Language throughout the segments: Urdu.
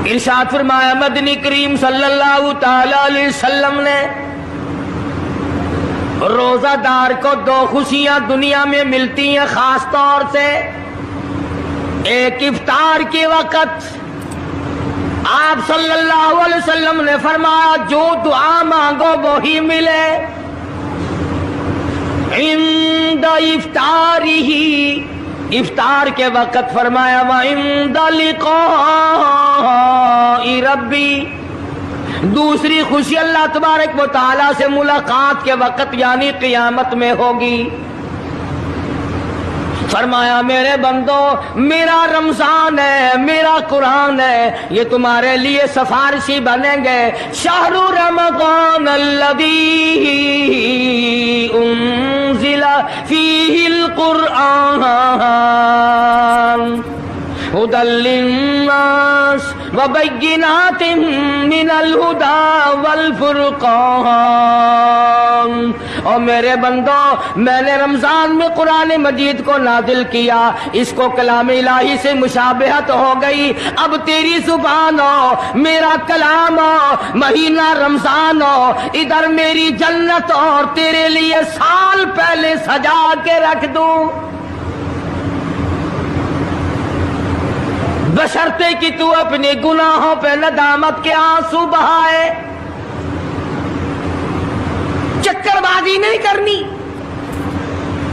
ارشاد فرمایا مدنی کریم صلی اللہ تعالی علیہ وسلم نے روزہ دار کو دو خوشیاں دنیا میں ملتی ہیں خاص طور سے. ایک افطار کے وقت آپ صلی اللہ علیہ وسلم نے فرمایا جو دعا مانگو وہی ملے. عند افطارہ، افطار کے وقت فرمایا وعند لقاء ربی. دوسری خوشی اللہ تبارک و تعالی سے ملاقات کے وقت یعنی قیامت میں ہوگی. فرمایا میرے بندو میرا رمضان ہے، میرا قرآن ہے، یہ تمہارے لیے سفارشی بنیں گے. شہر رمضان الذی انزل فیہ القرآن ہدی للناس وبینات من الہدی والفرقان. اور میرے بندو میں نے رمضان میں قرآن مجید کو نازل کیا، اس کو کلام الہی سے مشابہت ہو گئی. اب تیری زبان ہو، میرا کلام ہو، مہینہ رمضان ہو، ادھر میری جنت اور تیرے لیے سال پہلے سجا کے رکھ دوں، بشرطے کہ تو اپنے گناہوں پہ ندامت کے آنسو بہائے. چکر بازی نہیں کرنی.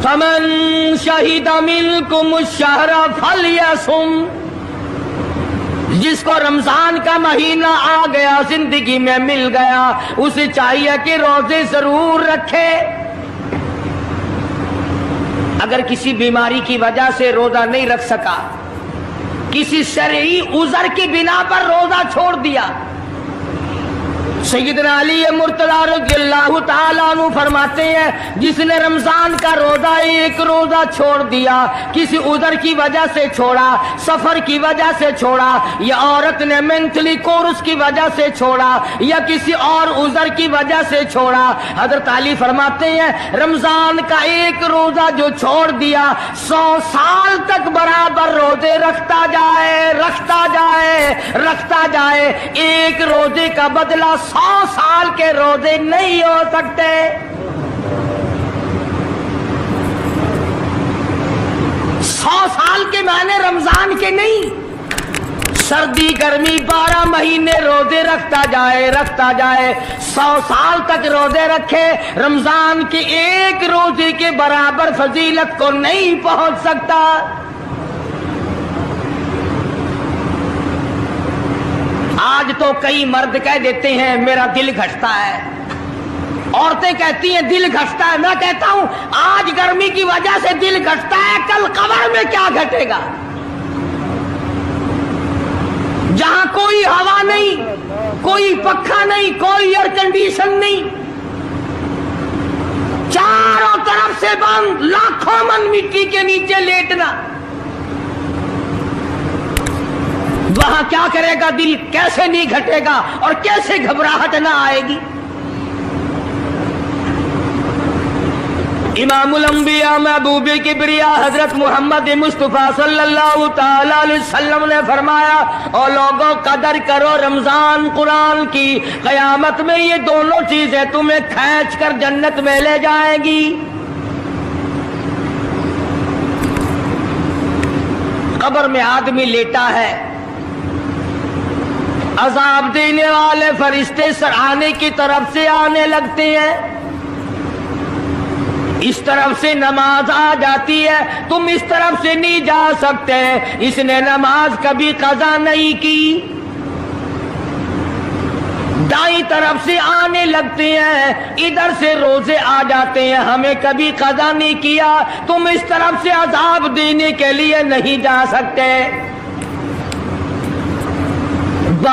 فمن شہد منکم الشہر فلیصم. جس کو رمضان کا مہینہ آ گیا، زندگی میں مل گیا، اسے چاہیے کہ روزے ضرور رکھے. اگر کسی بیماری کی وجہ سے روزہ نہیں رکھ سکا، کسی شرعی عذر کی بنا پر روزہ چھوڑ دیا، سیدنا علی مرتضی رضی اللہ تعالیٰ عنہ فرماتے ہیں جس نے رمضان کا روزہ ایک روزہ چھوڑ دیا، کسی عذر کی وجہ سے چھوڑا، سفر کی وجہ سے چھوڑا، یا عورت نے مینٹلی کورس کی وجہ سے چھوڑا، یا کسی اور عذر کی وجہ سے چھوڑا، حضرت علی فرماتے ہیں رمضان کا ایک روزہ جو چھوڑ دیا 100 سال تک برابر روزے رکھتا جائے رکھتا جائے رکھتا جائے، ایک روزے کا بدلہ 100 سال کے روزے نہیں ہو سکتے. 100 سال کے معنی رمضان کے نہیں. سردی گرمی 12 مہینے روزے رکھتا جائے 100 سال تک روزے رکھے، رمضان کے ایک روزے کے برابر فضیلت کو نہیں پہنچ سکتا. آج تو کئی مرد کہہ دیتے ہیں میرا دل گھٹتا ہے، عورتیں کہتی ہیں دل گھٹتا ہے. میں کہتا ہوں آج گرمی کی وجہ سے دل گھٹتا ہے، کل قبر میں کیا گھٹے گا؟ جہاں کوئی ہوا نہیں، کوئی پنکھا نہیں، کوئی ایئر کنڈیشن نہیں، چاروں طرف سے بند، لاکھوں من مٹی کے نیچے لیٹنا، وہاں کیا کرے گا دل؟ کیسے نہیں گھٹے گا اور کیسے گھبراہٹ نہ آئے گی؟ امام الانبیاء محبوب کبریا حضرت محمد مصطفیٰ صلی اللہ تعالی علیہ وسلم نے فرمایا اور لوگوں قدر کرو رمضان قرآن کی، قیامت میں یہ دونوں چیزیں تمہیں کھینچ کر جنت میں لے جائیں گی. قبر میں آدمی لیٹا ہے، عذاب دینے والے فرشتے سرانے کی طرف سے آنے لگتے ہیں، اس طرف سے نماز آ جاتی ہے، تم اس طرف سے نہیں جا سکتے، اس نے نماز کبھی قضا نہیں کی. دائیں طرف سے آنے لگتے ہیں، ادھر سے روزے آ جاتے ہیں، ہمیں کبھی قضا نہیں کیا، تم اس طرف سے عذاب دینے کے لیے نہیں جا سکتے.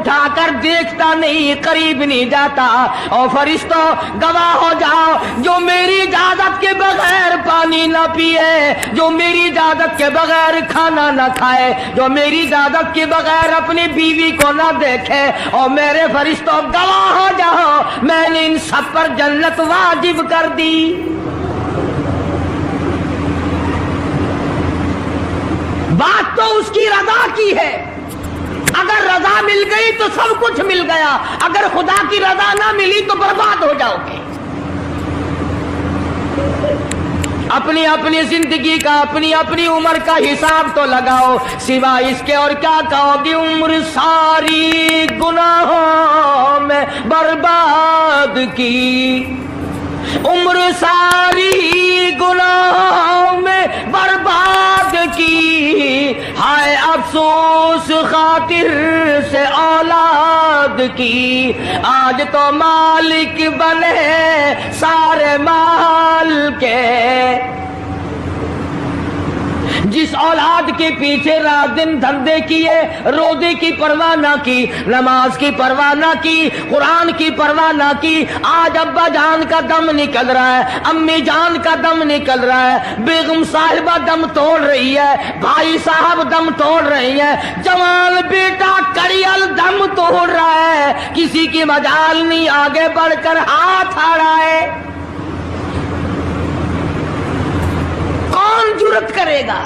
اٹھا کر دیکھتا نہیں، قریب نہیں جاتا۔ اور فرشتوں گواہ ہو جاؤ، جو میری اجازت کے بغیر پانی نہ پیے، جو میری اجازت کے بغیر کھانا نہ کھائے، جو میری اجازت کے بغیر اپنی بیوی کو نہ دیکھے، اور میرے فرشتوں گواہ ہو جاؤ میں نے ان سب پر جنت واجب کر دی۔ بات تو اس کی رضا کی ہے، اگر رضا مل گئی تو سب کچھ مل گیا، اگر خدا کی رضا نہ ملی تو برباد ہو جاؤ گے۔ اپنی اپنی زندگی کا، اپنی اپنی عمر کا حساب تو لگاؤ، سوا اس کے اور کیا کہو گی؟ عمر ساری گناہوں میں برباد کی، عمر ساری گناہوں میں برباد کی، ہائے افسوس خاطر سے اولاد کی، آج تو مالک بنے سارے مال کے۔ جس اولاد کے پیچھے رات دن دھندے کیے، روزے کی پرواہ نہ کی، نماز کی پرواہ نہ کی، قرآن کی پرواہ نہ کی، آج ابا جان کا دم نکل رہا ہے، امی جان کا دم نکل رہا ہے، بیگم صاحبہ دم توڑ رہی ہے، بھائی صاحب دم توڑ رہی ہے، جوان بیٹا کڑیل دم توڑ رہا ہے، کسی کی مجال نہیں آگے بڑھ کر ہاتھ آڑا ہے۔ کون جرت کرے گا؟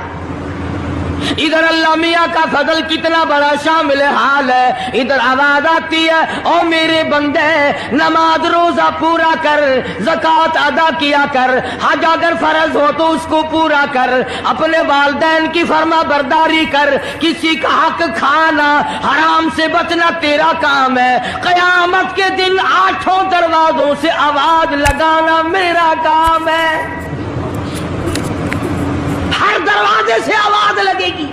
ادھر اللہ میاں کا فضل کتنا بڑا شامل حال ہے، ادھر آواز آتی ہے او میرے بندے نماز روزہ پورا کر، زکوٰۃ ادا کیا کر، حج اگر فرض ہو تو اس کو پورا کر، اپنے والدین کی فرما برداری کر، کسی کا حق کھانا، حرام سے بچنا تیرا کام ہے، قیامت کے دن 8 دروازوں سے آواز لگانا میرا کام ہے، ہر دروازے سے آواز لگے گی۔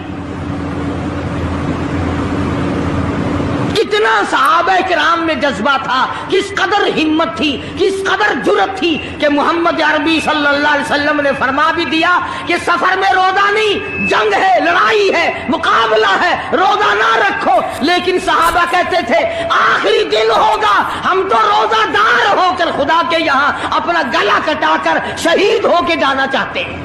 کتنا صحابہ کرام میں جذبہ تھا، کس قدر ہمت تھی، کس قدر جرت تھی کہ محمد عربی صلی اللہ علیہ وسلم نے فرما بھی دیا کہ سفر میں روزہ نہیں، جنگ ہے، لڑائی ہے، مقابلہ ہے، روزہ نہ رکھو، لیکن صحابہ کہتے تھے آخری دن ہوگا ہم تو روزہ دار ہو کر خدا کے یہاں اپنا گلا کٹا کر شہید ہو کے جانا چاہتے ہیں۔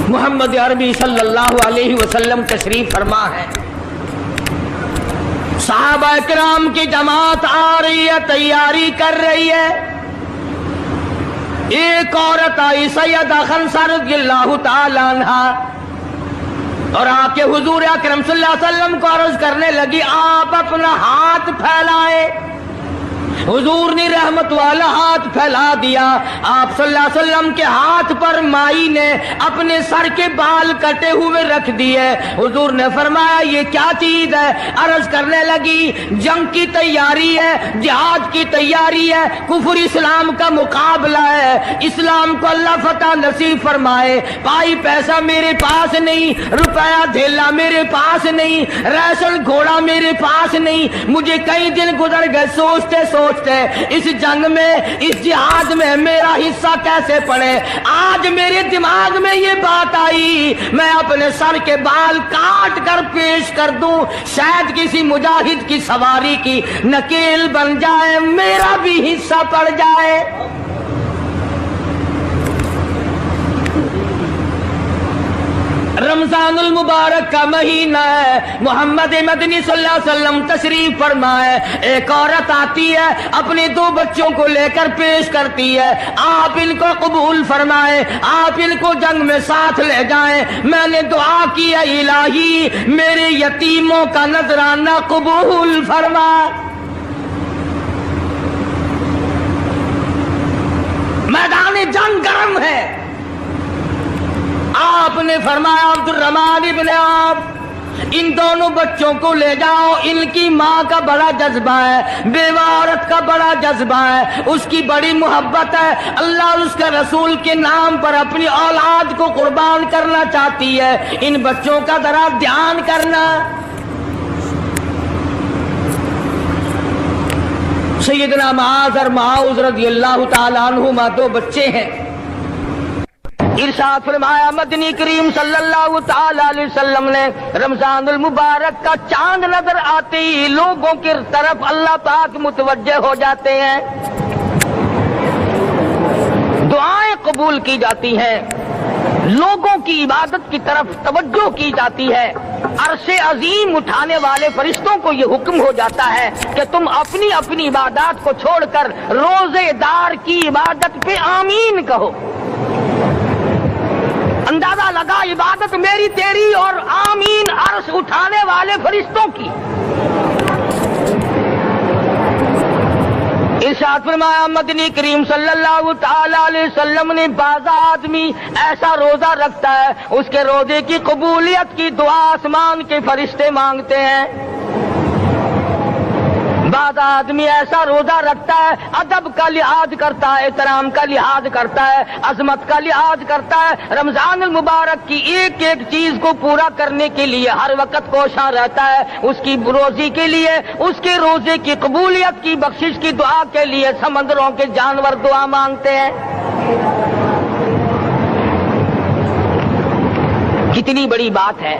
محمد عربی صلی اللہ علیہ وسلم تشریف فرما ہے، صحابہ کرام کی جماعت آ رہی ہے، تیاری کر رہی ہے، ایک عورت آئی سیدہ خنسہ رضی اللہ تعالی عنہا اور آ کے حضور اکرم صلی اللہ علیہ وسلم کو عرض کرنے لگی آپ اپنا ہاتھ پھیلائے۔ حضور نے رحمت والا ہاتھ پھیلا دیا، آپ صلی اللہ علیہ وسلم کے ہاتھ پر مائی نے اپنے سر کے بال کٹے ہوئے رکھ دیے۔ حضور نے فرمایا یہ کیا چیز ہے؟ عرض کرنے لگی جنگ کی تیاری ہے، جہاد کی تیاری ہے، کفر اسلام کا مقابلہ ہے، اسلام کو اللہ فتح نصیب فرمائے، پائی پیسہ میرے پاس نہیں، روپیہ دھیلا میرے پاس نہیں، ریشن گھوڑا میرے پاس نہیں، مجھے کئی دن گزر گئے سوچتے اس جنگ میں، اس جہاد میں میرا حصہ کیسے پڑے۔ آج میرے دماغ میں یہ بات آئی میں اپنے سر کے بال کاٹ کر پیش کر دوں، شاید کسی مجاہد کی سواری کی نکیل بن جائے، میرا بھی حصہ پڑ جائے۔ رمضان المبارک کا مہینہ ہے، محمد مدنی صلی اللہ علیہ وسلم تشریف فرمائے، ایک عورت آتی ہے اپنے 2 بچوں کو لے کر پیش کرتی ہے، آپ ان کو قبول فرمائے، آپ ان کو جنگ میں ساتھ لے جائیں، میں نے دعا کی ہے الہی میرے یتیموں کا نذرانہ قبول فرما۔ میدان جنگ گرم ہے، آپ نے فرمایا عبد الرحمن ابن عوف ان دونوں بچوں کو لے جاؤ، ان کی ماں کا بڑا جذبہ ہے، بیوہ عورت کا بڑا جذبہ ہے، اس کی بڑی محبت ہے، اللہ اور اس کے رسول کے نام پر اپنی اولاد کو قربان کرنا چاہتی ہے، ان بچوں کا ذرا دھیان کرنا۔ سیدنا معاذ اور معاذ رضی اللہ تعالیٰ عنہما 2 بچے ہیں، ارشاد فرمایا مدنی کریم صلی اللہ تعالی علیہ وسلم نے رمضان المبارک کا چاند نظر آتے ہی لوگوں کی طرف اللہ پاک متوجہ ہو جاتے ہیں، دعائیں قبول کی جاتی ہیں، لوگوں کی عبادت کی طرف توجہ کی جاتی ہے، عرش عظیم اٹھانے والے فرشتوں کو یہ حکم ہو جاتا ہے کہ تم اپنی اپنی عبادات کو چھوڑ کر روزے دار کی عبادت پہ آمین کہو۔ اندازہ لگا عبادت میری تیری اور آمین عرش اٹھانے والے فرشتوں کی۔ ارشاد فرمایا مدنی کریم صلی اللہ تعالی علیہ وسلم نے بعض آدمی ایسا روزہ رکھتا ہے اس کے روزے کی قبولیت کی دعا آسمان کے فرشتے مانگتے ہیں، بعض آدمی ایسا روزہ رکھتا ہے ادب کا لحاظ کرتا ہے، احترام کا لحاظ کرتا ہے، عظمت کا لحاظ کرتا ہے، رمضان المبارک کی ایک ایک چیز کو پورا کرنے کے لیے ہر وقت کوشاں رہتا ہے، اس کی روزی کے لیے، اس کے روزے کی قبولیت کی بخشش کی دعا کے لیے سمندروں کے جانور دعا مانگتے ہیں۔ کتنی بڑی بات ہے۔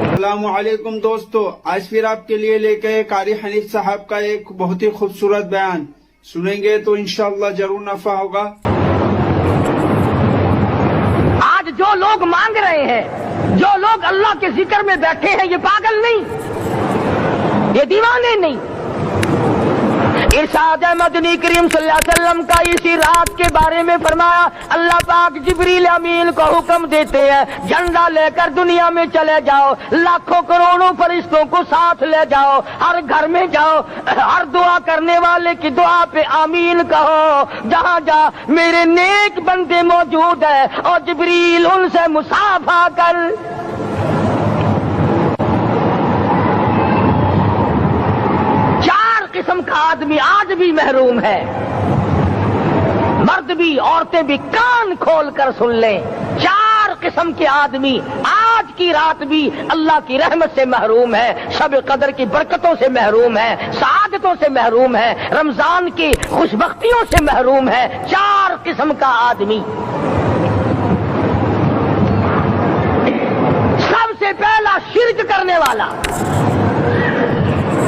السلام علیکم دوستو، آج پھر آپ کے لیے لے کے قاری حنیف صاحب کا ایک بہت ہی خوبصورت بیان سنیں گے تو انشاءاللہ ضرور نفع ہوگا۔ آج جو لوگ مانگ رہے ہیں، جو لوگ اللہ کے ذکر میں بیٹھے ہیں، یہ پاگل نہیں، یہ دیوانے نہیں۔ ارشاد مدنی کریم صلی اللہ علیہ وسلم کا اسی رات کے بارے میں فرمایا اللہ پاک جبریل امین کو حکم دیتے ہیں جھنڈا لے کر دنیا میں چلے جاؤ، لاکھوں کروڑوں فرشتوں کو ساتھ لے جاؤ، ہر گھر میں جاؤ، ہر دعا کرنے والے کی دعا پہ آمین کہو، جہاں جا میرے نیک بندے موجود ہیں اور جبریل ان سے مصافحہ کر۔ قسم کا آدمی آج بھی محروم ہے، مرد بھی عورتیں بھی کان کھول کر سن لیں، چار قسم کے آدمی آج کی رات بھی اللہ کی رحمت سے محروم ہے، شب قدر کی برکتوں سے محروم ہے، سعادتوں سے محروم ہے، رمضان کی خوشبختیوں سے محروم ہے۔ چار قسم کا آدمی۔ سب سے پہلا شرک کرنے والا،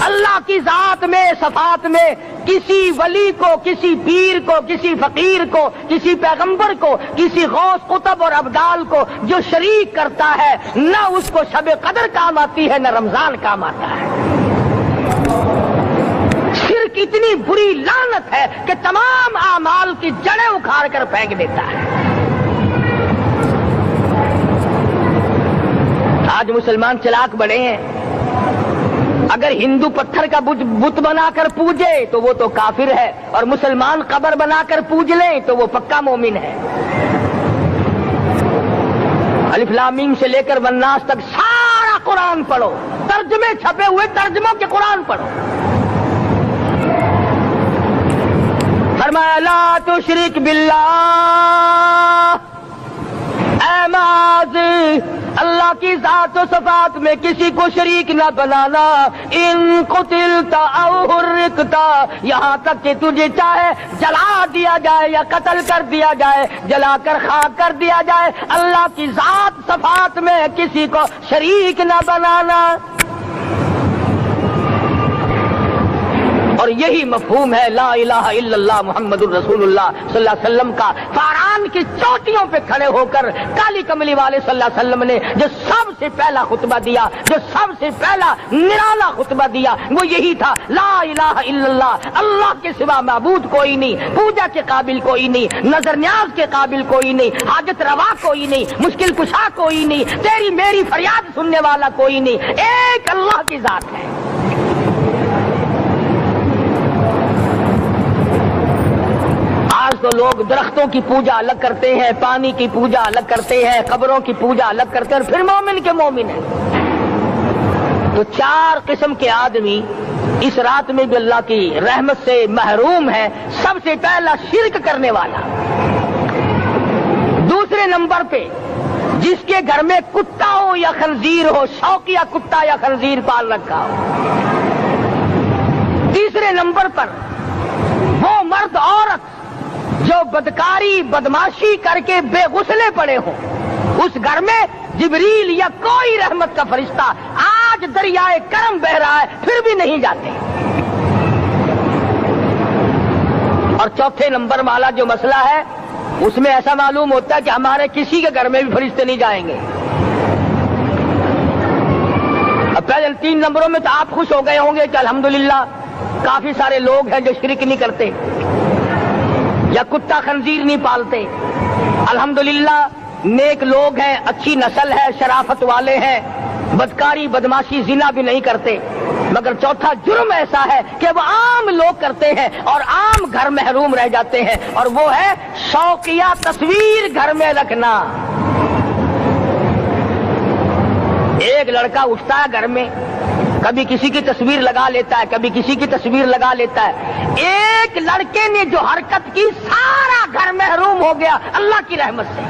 اللہ کی ذات میں صفات میں کسی ولی کو، کسی پیر کو، کسی فقیر کو، کسی پیغمبر کو، کسی غوث قطب اور ابدال کو جو شریک کرتا ہے، نہ اس کو شب قدر کام آتی ہے نہ رمضان کام آتا ہے۔ شرک اتنی بری لعنت ہے کہ تمام اعمال کی جڑیں اکھاڑ کر پھینک دیتا ہے۔ آج مسلمان چلاک بڑے ہیں، اگر ہندو پتھر کا بت بنا کر پوجے تو وہ تو کافر ہے، اور مسلمان قبر بنا کر پوج لیں تو وہ پکا مومن ہے۔ الف لام میم سے لے کر والناس تک سارا قرآن پڑھو، ترجمے چھپے ہوئے ترجموں کے قرآن پڑھو۔ فرمایا لا تشرک باللہ، اے معاذ اللہ کی ذات و صفات میں کسی کو شریک نہ بنانا۔ ان قتلتا او حرقتا، یہاں تک کہ تجھے چاہے جلا دیا جائے یا قتل کر دیا جائے، جلا کر خاک کر دیا جائے، اللہ کی ذات صفات میں کسی کو شریک نہ بنانا۔ اور یہی مفہوم ہے لا الہ الا اللہ محمد الرسول اللہ صلی اللہ علیہ وسلم کا۔ فاران کی چوٹیوں پہ کھڑے ہو کر کالی کملی والے صلی اللہ علیہ وسلم نے جو سب سے پہلا خطبہ دیا، جو سب سے پہلا نرالا خطبہ دیا، وہ یہی تھا لا الہ الا اللہ، اللہ کے سوا معبود کوئی نہیں، پوجا کے قابل کوئی نہیں، نظر نیاز کے قابل کوئی نہیں، حاجت روا کوئی نہیں، مشکل کشا کوئی نہیں، تیری میری فریاد سننے والا کوئی نہیں، ایک اللہ کی ذات ہے۔ آج تو لوگ درختوں کی پوجا الگ کرتے ہیں، پانی کی پوجا الگ کرتے ہیں، قبروں کی پوجا الگ کرتے ہیں، اور پھر مومن کے مومن ہیں۔ تو چار قسم کے آدمی اس رات میں بھی اللہ کی رحمت سے محروم ہے۔ سب سے پہلا شرک کرنے والا، دوسرے نمبر پہ جس کے گھر میں کتا ہو یا خنزیر ہو، شوقیہ کتا یا خنزیر پال رکھا ہو، تیسرے نمبر پر وہ مرد عورت جو بدکاری بدماشی کر کے بے غسلے پڑے ہوں، اس گھر میں جبریل یا کوئی رحمت کا فرشتہ آج دریائے کرم بہ رہا ہے پھر بھی نہیں جاتے۔ اور چوتھے نمبر والا جو مسئلہ ہے اس میں ایسا معلوم ہوتا ہے کہ ہمارے کسی کے گھر میں بھی فرشتے نہیں جائیں گے۔ اب پہلے 3 نمبروں میں تو آپ خوش ہو گئے ہوں گے کہ الحمدللہ کافی سارے لوگ ہیں جو شرک نہیں کرتے یا کتا خنزیر نہیں پالتے، الحمدللہ نیک لوگ ہیں، اچھی نسل ہے، شرافت والے ہیں، بدکاری بدماشی زنا بھی نہیں کرتے۔ مگر چوتھا جرم ایسا ہے کہ وہ عام لوگ کرتے ہیں اور عام گھر محروم رہ جاتے ہیں، اور وہ ہے شوقیہ تصویر گھر میں رکھنا۔ ایک لڑکا اٹھتا ہے گھر میں، کبھی کسی کی تصویر لگا لیتا ہے، کبھی کسی کی تصویر لگا لیتا ہے۔ ایک لڑکے نے جو حرکت کی سارا گھر محروم ہو گیا اللہ کی رحمت سے۔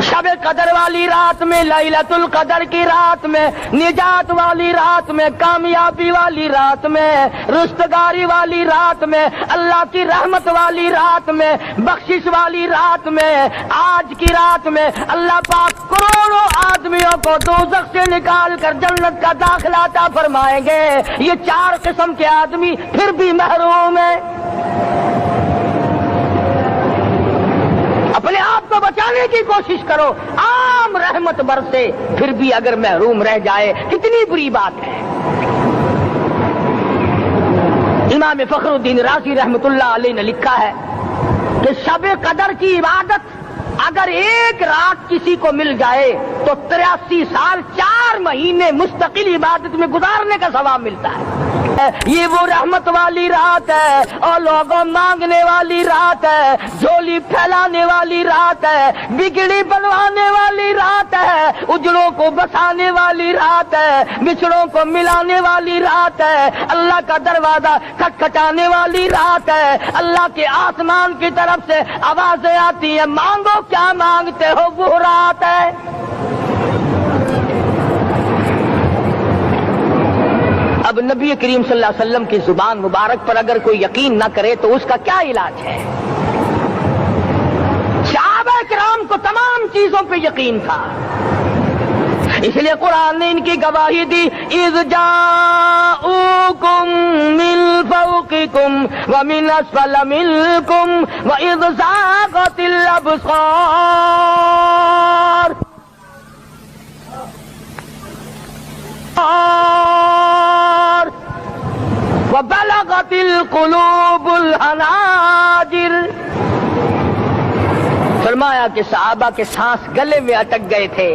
شب قدر والی رات میں، لیلۃ القدر کی رات میں، نجات والی رات میں، کامیابی والی رات میں، رستگاری والی رات میں، اللہ کی رحمت والی رات میں، بخشش والی رات میں، آج کی رات میں اللہ پاک کروڑوں آدمیوں کو دوزخ سے نکال کر جنت کا داخلہ عطا فرمائیں گے۔ یہ 4 قسم کے آدمی پھر بھی محروم ہیں۔ اپنے آپ کو بچانے کی کوشش کرو، عام رحمت برسے پھر بھی اگر محروم رہ جائے کتنی بری بات ہے۔ امام فخر الدین رازی رحمت اللہ علیہ نے لکھا ہے کہ شب قدر کی عبادت اگر ایک رات کسی کو مل جائے تو 83 سال 4 مہینے مستقل عبادت میں گزارنے کا ثواب ملتا ہے۔ یہ وہ رحمت والی رات ہے اور لوگوں مانگنے والی رات ہے، جھولی پھیلانے والی رات ہے، بگڑی بنوانے والی رات ہے، اجڑوں کو بسانے والی رات ہے، بچڑوں کو ملانے والی رات ہے، اللہ کا دروازہ کھٹکھٹانے والی رات ہے، اللہ کے آسمان کی طرف سے آوازیں آتی ہیں مانگو کیا مانگتے ہو، وہ رات ہے۔ اب نبی کریم صلی اللہ علیہ وسلم کی زبان مبارک پر اگر کوئی یقین نہ کرے تو اس کا کیا علاج ہے؟ صحابہ کرام کو تمام چیزوں پہ یقین تھا، اس لیے قرآن نے ان کی گواہی دی، اذ جاؤکم من فوقکم ومن اسفل منکم واذ زاغت الابصار وبلغت القلوب الحناجر۔ فرمایا کہ صحابہ کے سانس گلے میں اٹک گئے تھے،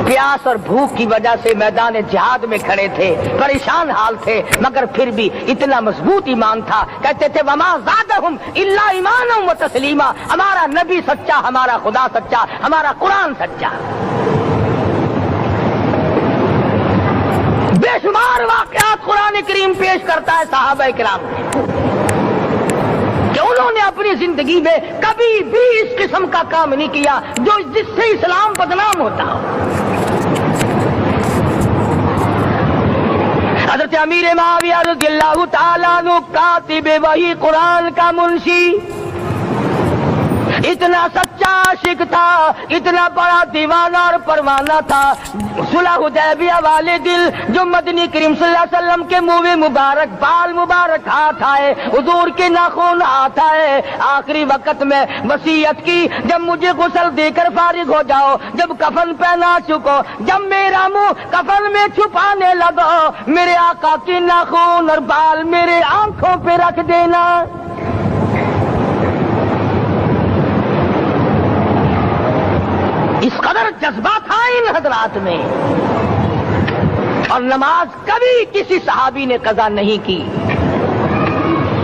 پیاس اور بھوک کی وجہ سے میدان جہاد میں کھڑے تھے، پریشان حال تھے، مگر پھر بھی اتنا مضبوط ایمان تھا، کہتے تھے وما زادہم الا ایمانا و تسلیما، ہمارا نبی سچا، ہمارا خدا سچا، ہمارا قرآن سچا۔ بے شمار واقعات قرآن کریم پیش کرتا ہے صحابہ کرام کہ انہوں نے اپنی زندگی میں کبھی بھی اس قسم کا کام نہیں کیا جو جس سے اسلام بدنام ہوتا ہو۔ حضرت امیر معاویہ رضی اللہ تعالیٰ عنہ کاتب وحی قرآن کا منشی اتنا سچا عاشق تھا، اتنا بڑا دیوانہ اور پروانہ تھا، صلح حدیبیہ والے دل جو مدنی کریم صلی اللہ علیہ وسلم کے منہ مبارک بال مبارک ہاتھ آئے، حضور کے ناخن ہاتھ آئے، آخری وقت میں وصیت کی جب مجھے غسل دے کر فارغ ہو جاؤ، جب کفن پہنا چکو، جب میرا منہ کفن میں چھپانے لگو، میرے آقا کے ناخن اور بال میرے آنکھوں پہ رکھ دینا۔ اس قدر جذبہ تھا ان حضرات میں، اور نماز کبھی کسی صحابی نے قضا نہیں کی۔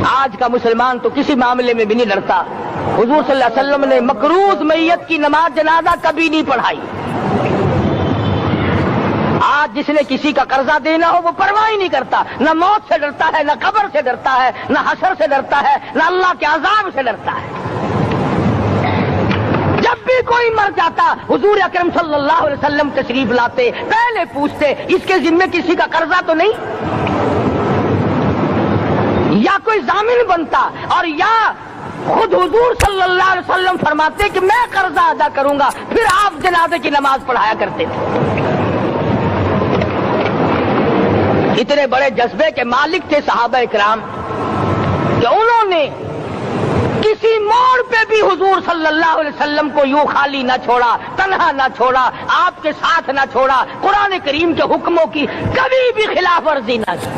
آج کا مسلمان تو کسی معاملے میں بھی نہیں ڈرتا۔ حضور صلی اللہ علیہ وسلم نے مقروض میت کی نماز جنازہ کبھی نہیں پڑھائی۔ آج جس نے کسی کا قرضہ دینا ہو وہ پرواہ ہی نہیں کرتا، نہ موت سے ڈرتا ہے، نہ قبر سے ڈرتا ہے، نہ حشر سے ڈرتا ہے، نہ اللہ کے عذاب سے ڈرتا ہے۔ جب بھی کوئی مر جاتا حضور اکرم صلی اللہ علیہ وسلم تشریف لاتے، پہلے پوچھتے اس کے ذمے کسی کا قرضہ تو نہیں؟ یا کوئی ضامن بنتا اور یا خود حضور صلی اللہ علیہ وسلم فرماتے کہ میں قرضہ ادا کروں گا، پھر آپ جنازے کی نماز پڑھایا کرتے تھے۔ اتنے بڑے جذبے کے مالک تھے صحابہ اکرام کہ انہوں نے کسی موڑ پہ بھی حضور صلی اللہ علیہ وسلم کو یوں خالی نہ چھوڑا، تنہا نہ چھوڑا، آپ کے ساتھ نہ چھوڑا، قرآن کریم کے حکموں کی کبھی بھی خلاف ورزی نہ کی۔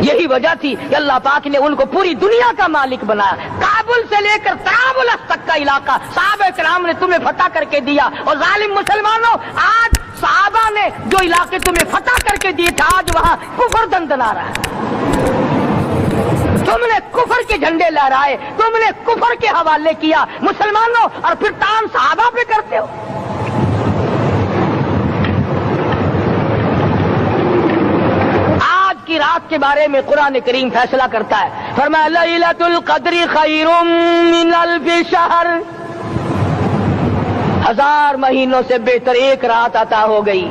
یہی وجہ تھی کہ اللہ پاک نے ان کو پوری دنیا کا مالک بنایا۔ کابل سے لے کر طرابلس تک کا علاقہ صحابہ کرام نے تمہیں فتح کر کے دیا، اور ظالم مسلمانوں آج صحابہ نے جو علاقے تمہیں فتح کر کے دیے تھے آج وہاں کفر دندنا رہا ہے۔ تم نے کفر کے جھنڈے لہرائے، تم نے کفر کے حوالے کیا مسلمانوں، اور پھر تان صحابہ پہ کرتے ہو۔ کی رات کے بارے میں قرآن کریم فیصلہ کرتا ہے، فرمایا لیلۃ القدر خیر من الف شہر، 1000 مہینوں سے بہتر ایک رات عطا ہو گئی۔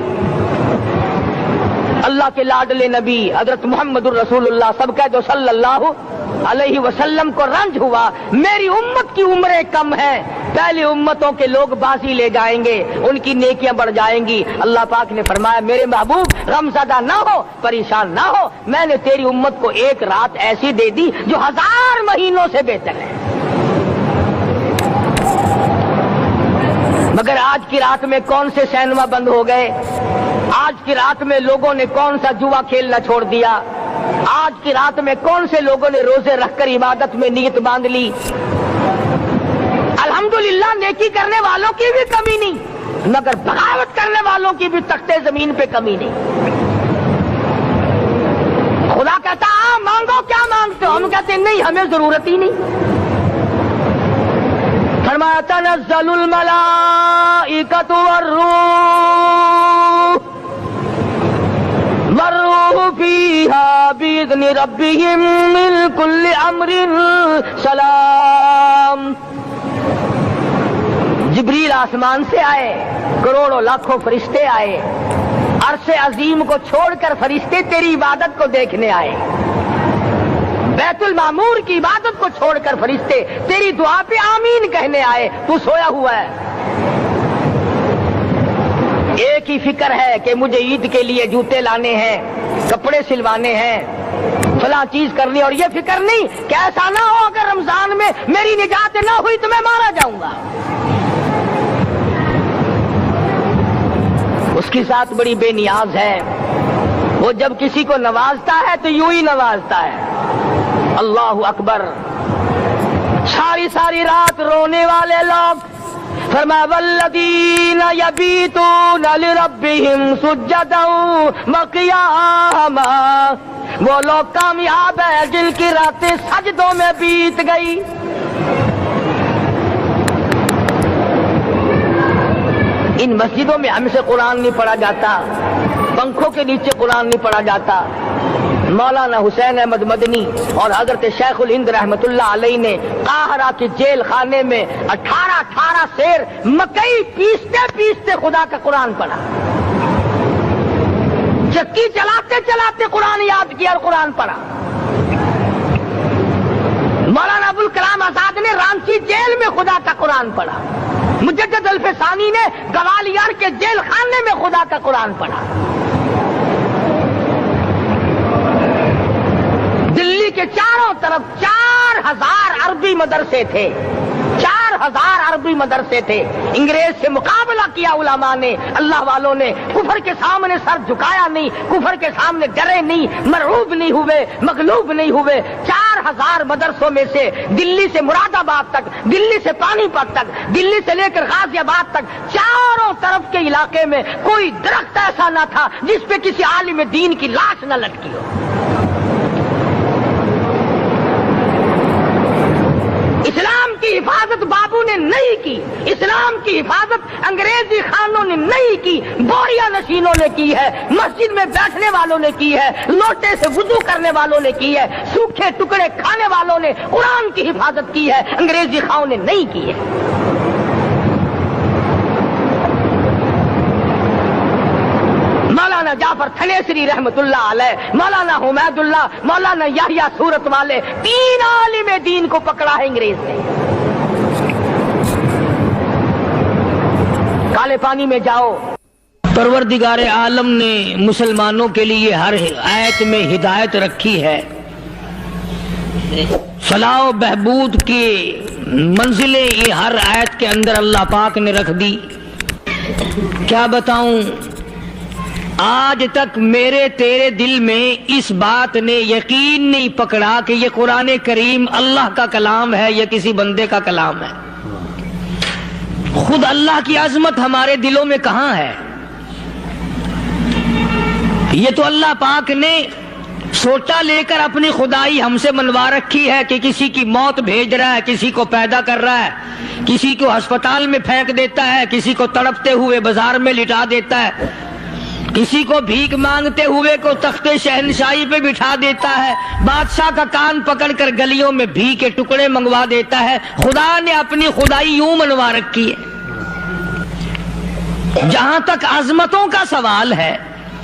اللہ کے لاڈلے نبی حضرت محمد الرسول اللہ سب کہہ دو صلی اللہ علیہ وسلم کو رنج ہوا، میری امت کی عمریں کم ہیں، پہلی امتوں کے لوگ بازی لے جائیں گے، ان کی نیکیاں بڑھ جائیں گی۔ اللہ پاک نے فرمایا میرے محبوب غمزدہ نہ ہو، پریشان نہ ہو، میں نے تیری امت کو ایک رات ایسی دے دی جو 1000 مہینوں سے بہتر ہے۔ مگر آج کی رات میں کون سے سینما بند ہو گئے، آج کی رات میں لوگوں نے کون سا جوا کھیلنا چھوڑ دیا، آج کی رات میں کون سے لوگوں نے روزے رکھ کر عبادت میں نیت باندھ لی۔ الحمدللہ نیکی کرنے والوں کی بھی کمی نہیں، مگر بغاوت کرنے والوں کی بھی تختے زمین پہ کمی نہیں۔ خدا کہتا مانگو کیا مانگتے ہو، ہم کہتے نہیں ہمیں ضرورت ہی نہیں۔ فرمایا تنزل الملائکۃ والروح فیہا بإذن ربہم من کل امر سلام۔ جبریل آسمان سے آئے، کروڑوں لاکھوں فرشتے آئے، عرش عظیم کو چھوڑ کر فرشتے تیری عبادت کو دیکھنے آئے، بیت المعمور کی عبادت کو چھوڑ کر فرشتے تیری دعا پہ آمین کہنے آئے، تو سویا ہوا ہے۔ ایک ہی فکر ہے کہ مجھے عید کے لیے جوتے لانے ہیں، کپڑے سلوانے ہیں، فلاں چیز کرنی، اور یہ فکر نہیں کہ ایسا نہ ہو اگر رمضان میں میری نجات نہ ہوئی تو میں مارا جاؤں گا۔ اس کی ذات بڑی بے نیاز ہے، وہ جب کسی کو نوازتا ہے تو یوں ہی نوازتا ہے۔ اللہ اکبر۔ ساری رات رونے والے لوگ، فرمایا والذین یبیتون لربہم سجدا وقیاما، وہ لوگ کامیاب ہیں جن کی راتیں سجدوں میں بیت گئی۔ ان مسجدوں میں ہم سے قرآن نہیں پڑھا جاتا، پنکھوں کے نیچے قرآن نہیں پڑھا جاتا۔ مولانا حسین احمد مدنی اور حضرت شیخ الہند رحمت اللہ علیہ نے قاہرہ کے جیل خانے میں 18 سیر مکئی پیستے پیستے خدا کا قرآن پڑھا، چکی چلاتے چلاتے قرآن یاد کیا اور قرآن پڑھا۔ مولانا ابوالکلام آزاد نے رانچی جیل میں خدا کا قرآن پڑھا، مجدد الفسانی نے گوالیار کے جیل خانے میں خدا کا قرآن پڑھا۔ دلی کے چاروں طرف 4000 عربی مدرسے تھے، 4000 عربی مدرسے تھے۔ انگریز سے مقابلہ کیا علماء نے، اللہ والوں نے، کفر کے سامنے سر جھکایا نہیں، کفر کے سامنے ڈرے نہیں، مرعوب نہیں ہوئے، مغلوب نہیں ہوئے۔ 4000 مدرسوں میں سے دلی سے مراد آباد تک، دلی سے پانی پت تک، دلی سے لے کر غازی آباد تک، چاروں طرف کے علاقے میں کوئی درخت ایسا نہ تھا جس پہ کسی عالم دین کی لاش نہ لٹکی ہو۔ اسلام کی حفاظت بابو نے نہیں کی، اسلام کی حفاظت انگریزی خانوں نے نہیں کی، بوریا نشینوں نے کی ہے، مسجد میں بیٹھنے والوں نے کی ہے، لوٹے سے وضو کرنے والوں نے کی ہے، سوکھے ٹکڑے کھانے والوں نے قرآن کی حفاظت کی ہے، انگریزی خانوں نے نہیں کی ہے۔ مولانا مولانا جعفر تھنیسری رحمت اللہ علیہ، مولانا حمید اللہ، مولانا یحییٰ صورت والے، 3 عالم دین کو پکڑا ہے انگریز نے۔ کالے پانی میں جاؤ۔ پروردگار عالم نے مسلمانوں کے لیے ہر آیت میں ہدایت رکھی ہے، فلاح و بہبود کی منزلیں یہ ہر آیت کے اندر اللہ پاک نے رکھ دی۔ کیا بتاؤں، آج تک میرے تیرے دل میں اس بات نے یقین نہیں پکڑا کہ یہ قرآن کریم اللہ کا کلام ہے یا کسی بندے کا کلام ہے۔ خود اللہ کی عظمت ہمارے دلوں میں کہاں ہے؟ یہ تو اللہ پاک نے سوٹا لے کر اپنی خدائی ہم سے منوا رکھی ہے کہ کسی کی موت بھیج رہا ہے، کسی کو پیدا کر رہا ہے، کسی کو ہسپتال میں پھینک دیتا ہے، کسی کو تڑپتے ہوئے بازار میں لٹا دیتا ہے، کسی کو بھیک مانگتے ہوئے کو تخت شہنشاہی پہ بٹھا دیتا ہے، بادشاہ کا کان پکڑ کر گلیوں میں بھیک کے ٹکڑے منگوا دیتا ہے۔ خدا نے اپنی خدائی یوں منوا رکھی ہے۔ جہاں تک عظمتوں کا سوال ہے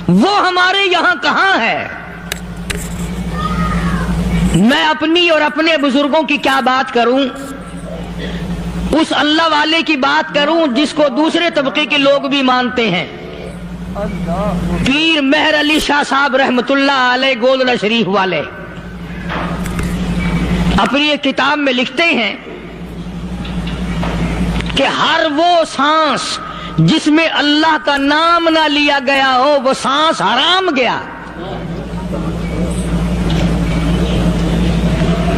وہ ہمارے یہاں کہاں ہے؟ میں اپنی اور اپنے بزرگوں کی کیا بات کروں، اس اللہ والے کی بات کروں جس کو دوسرے طبقے کے لوگ بھی مانتے ہیں۔ پیر مہر علی شاہ صاحب رحمت اللہ علیہ گولڈا شریف والے اپنی ایک کتاب میں لکھتے ہیں کہ ہر وہ سانس جس میں اللہ کا نام نہ لیا گیا ہو وہ سانس حرام گیا۔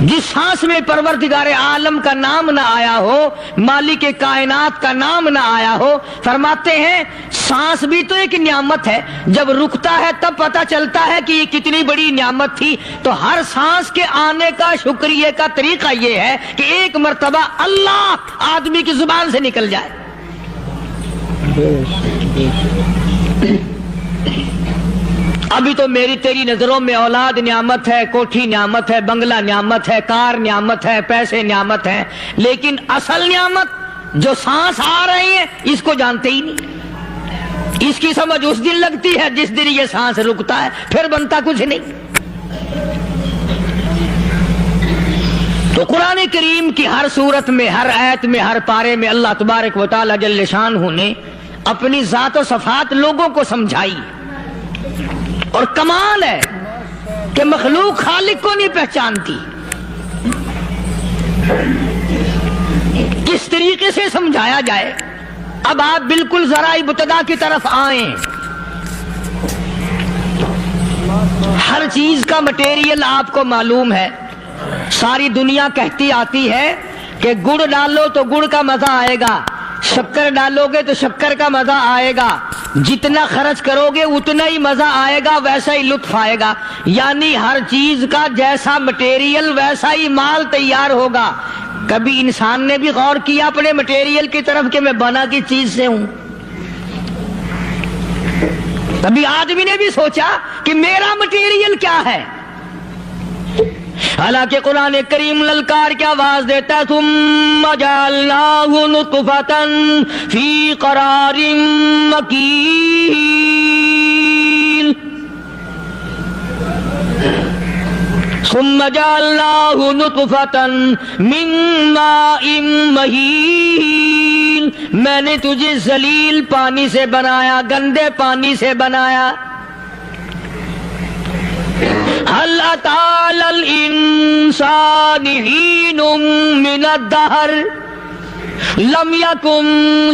جس سانس میں پروردگار عالم کا نام نہ آیا ہو، مالک کائنات کا نام نہ آیا ہو، فرماتے ہیں سانس بھی تو ایک نعمت ہے، جب رکتا ہے تب پتہ چلتا ہے کہ یہ کتنی بڑی نعمت تھی۔ تو ہر سانس کے آنے کا شکریہ کا طریقہ یہ ہے کہ ایک مرتبہ اللہ آدمی کی زبان سے نکل جائے۔ ابھی تو میری تیری نظروں میں اولاد نعمت ہے، کوٹھی نعمت ہے، بنگلہ نعمت ہے، کار نعمت ہے، پیسے نعمت ہے، لیکن اصل نعمت جو سانس آ رہی ہے اس کو جانتے ہی نہیں۔ اس کی سمجھ اس دن لگتی ہے جس دن یہ سانس رکتا ہے، پھر بنتا کچھ نہیں۔ تو قرآن کریم کی ہر صورت میں، ہر آیت میں، ہر پارے میں اللہ تبارک و تعالی جل شانہ نے اپنی ذات و صفات لوگوں کو سمجھائی۔ اور کمال ہے کہ مخلوق خالق کو نہیں پہچانتی۔ کس طریقے سے سمجھایا جائے؟ اب آپ بالکل ذرا ابتدا کی طرف آئیں۔ ہر چیز کا مٹیریل آپ کو معلوم ہے۔ ساری دنیا کہتی آتی ہے کہ گڑ ڈالو تو گڑ کا مزہ آئے گا، شکر ڈالو گے تو شکر کا مزہ آئے گا، جتنا خرچ کرو گے اتنا ہی مزہ آئے گا، ویسا ہی لطف آئے گا۔ یعنی ہر چیز کا جیسا مٹیریل ویسا ہی مال تیار ہوگا۔ کبھی انسان نے بھی غور کیا اپنے مٹیریل کی طرف کہ میں بنا کی چیز سے ہوں؟ کبھی آدمی نے بھی سوچا کہ میرا مٹیریل کیا ہے؟ حالانکہ قرآن کریم للکار کی آواز دیتا ہے ثم جعلناہ نطفۃ فی قرار مکین، ثم جعلناہ نطفۃ من ماء مہین، میں نے تجھے ذلیل پانی سے بنایا، گندے پانی سے بنایا۔ هل أتى على الإنسان حين من الدهر لم يكن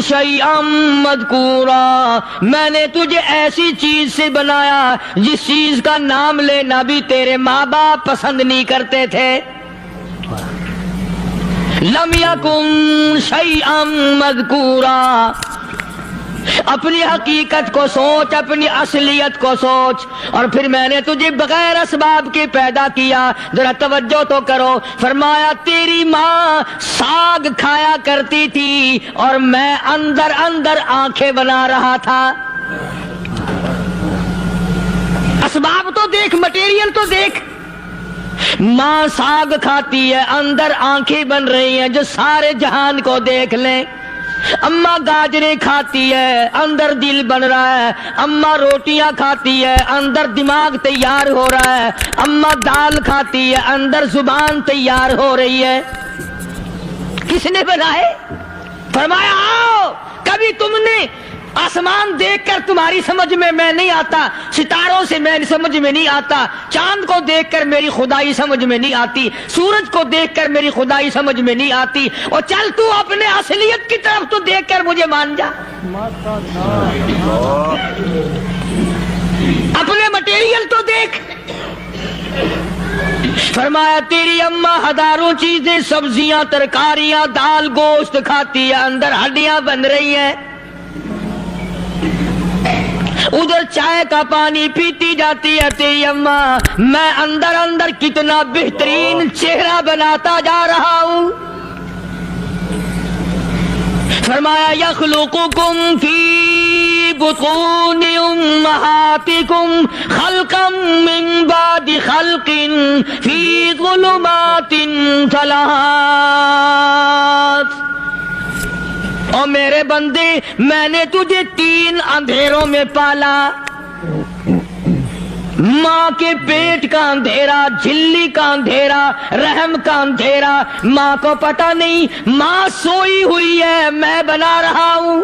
شيئا مذكورا، میں نے تجھے ایسی چیز سے بنایا جس چیز کا نام لینا بھی تیرے ماں باپ پسند نہیں کرتے تھے۔ لم يكن شيئا مذكورا، اپنی حقیقت کو سوچ، اپنی اصلیت کو سوچ۔ اور پھر میں نے تجھے بغیر اسباب کے پیدا کیا۔ ذرا توجہ تو کرو، فرمایا تیری ماں ساگ کھایا کرتی تھی اور میں اندر اندر آنکھیں بنا رہا تھا۔ اسباب تو دیکھ، مٹیریل تو دیکھ۔ ماں ساگ کھاتی ہے، اندر آنکھیں بن رہی ہیں جو سارے جہان کو دیکھ لیں۔ اماں گاجریں کھاتی ہے اندر دل بن رہا ہے، اماں روٹیاں کھاتی ہے اندر دماغ تیار ہو رہا ہے، اماں دال کھاتی ہے اندر زبان تیار ہو رہی ہے۔ کس نے بنائے؟ فرمایا آؤ، کبھی تم نے آسمان دیکھ کر تمہاری سمجھ میں نہیں آتا، ستاروں سے میں سمجھ میں نہیں آتا، چاند کو دیکھ کر میری خدائی سمجھ میں نہیں آتی، سورج کو دیکھ کر میری خدائی سمجھ میں نہیں آتی، اور چل تو اپنے اصلیت کی طرف تو دیکھ کر مجھے مان جا، اپنے مٹیریل تو دیکھ۔ فرمایا تیری اماں ہزاروں چیزیں، سبزیاں، ترکاریاں، دال، گوشت کھاتی ہے، اندر ہڈیاں بن رہی ہیں، ادھر چائے کا پانی پیتی جاتی ہے تیری اماں، میں اندر اندر کتنا بہترین چہرہ بناتا جا رہا ہوں۔ فرمایا یخلقکم فی بطون امہاتکم خلقا من بعد خلق فی ظلمات ثلاث۔ اور میرے بندے، میں نے تجھے 3 اندھیروں میں پالا، ماں کے پیٹ کا اندھیرا، جھلی کا اندھیرا، رحم کا اندھیرا، ماں کو پتہ نہیں ماں سوئی ہوئی ہے، میں بنا رہا ہوں۔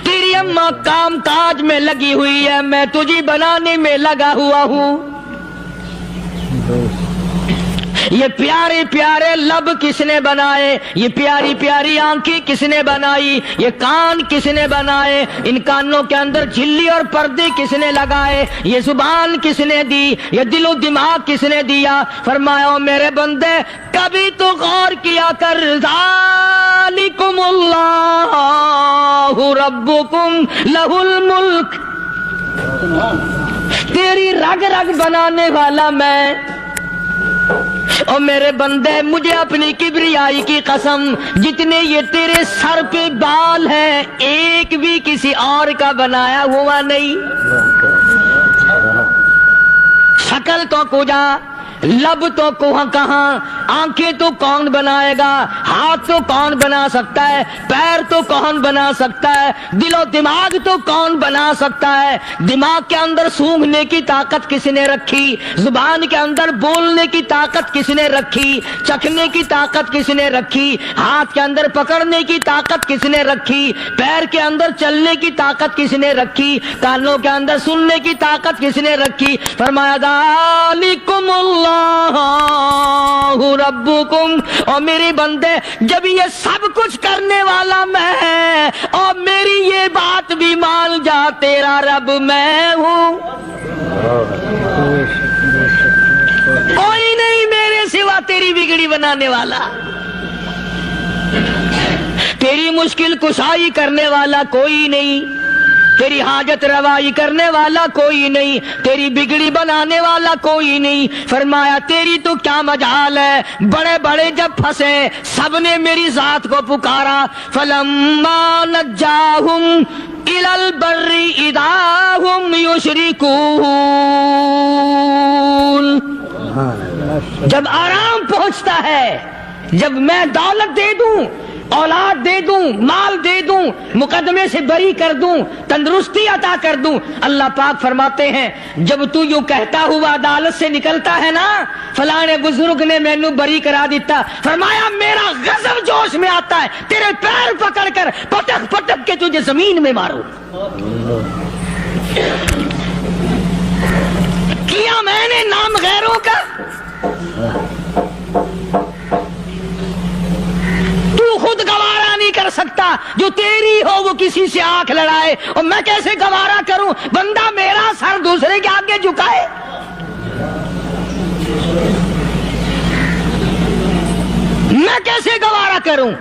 تیری اماں کام کاج میں لگی ہوئی ہے، میں تجھے بنانے میں لگا ہوا ہوں۔ یہ پیارے پیارے لب کس نے بنائے؟ یہ پیاری پیاری آنکھیں کس نے بنائی؟ یہ کان کس نے بنائے؟ ان کانوں کے اندر جھلی اور پردے کس نے لگائے؟ یہ زبان کس نے دی؟ یہ دل و دماغ کس نے دیا؟ فرمایا میرے بندے کبھی تو غور کیا کر، ذالکم اللہ ربکم لہ الملک، تیری رگ رگ بنانے والا میں۔ اور میرے بندے مجھے اپنی کبریائی کی قسم، جتنے یہ تیرے سر پہ بال ہیں ایک بھی کسی اور کا بنایا ہوا نہیں۔ شکل تو کجا، لب تو کہاں، آنکھیں تو کون بنائے گا، ہاتھ تو کون بنا سکتا ہے، پیر تو کون بنا سکتا ہے، دل و دماغ تو کون بنا سکتا ہے؟ دماغ کے اندر سونگھنے کی طاقت کس نے رکھی؟ زبان کے اندر بولنے کی طاقت کس نے رکھی؟ چکھنے کی طاقت کس نے رکھی؟ ہاتھ کے اندر پکڑنے کی طاقت کس نے رکھی؟ پیر کے اندر چلنے کی طاقت کس نے رکھی؟ کانوں کے اندر سننے کی طاقت کس نے رکھی؟ فرمایا ذالکم اللہ ربکم۔ اور میرے بندے جب یہ سب کچھ کرنے والا میں اور میری یہ بات بھی مان جا، تیرا رب میں ہوں، کوئی نہیں میرے سوا تیری بگڑی بنانے والا، تیری مشکل کشائی کرنے والا کوئی نہیں، تیری حاجت روائی کرنے والا کوئی نہیں، تیری بگڑی بنانے والا کوئی نہیں۔ فرمایا تیری تو کیا مجال ہے، بڑے بڑے جب پھنسے سب نے میری ذات کو پکارا، فلما نجاہم الی البر اذا ہم یشرکون، جب آرام پہنچتا ہے، جب میں دولت دے دوں، اولاد دے دوں، مال دے دوں، مقدمے سے بری کر دوں، تندرستی عطا کر دوں، اللہ پاک فرماتے ہیں جب تو یوں کہتا ہوا عدالت سے نکلتا ہے نا، فلاں بزرگ نے مینوں بری کرا دیتا، فرمایا میرا غضب جوش میں آتا ہے، تیرے پیر پکڑ کر پٹک پٹک کے تجھے زمین میں ماروں۔ کیا میں نے نام غیروں کا؟ تو خود گوارا نہیں کر سکتا، جو تیری ہو وہ کسی سے آنکھ لڑائے، اور میں کیسے گوارا کروں بندہ میرا سر دوسرے کے آگے جھکائے؟ میں کیسے گوارا کروں؟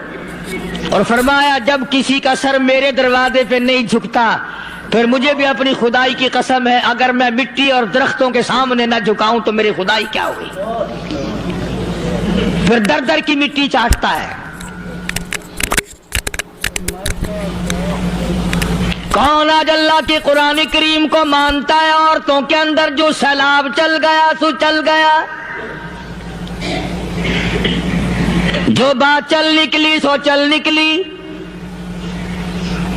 اور فرمایا جب کسی کا سر میرے دروازے پہ نہیں جھکتا، پھر مجھے بھی اپنی خدائی کی قسم ہے اگر میں مٹی اور درختوں کے سامنے نہ جھکاؤں تو میری خدائی کیا ہوئی؟ پھر در در کی مٹی چاٹتا ہے۔ کون آج اللہ کے قرآن کریم کو مانتا ہے؟ عورتوں کے اندر جو سیلاب چل گیا سو چل گیا، جو بات چل نکلی سو چل نکلی.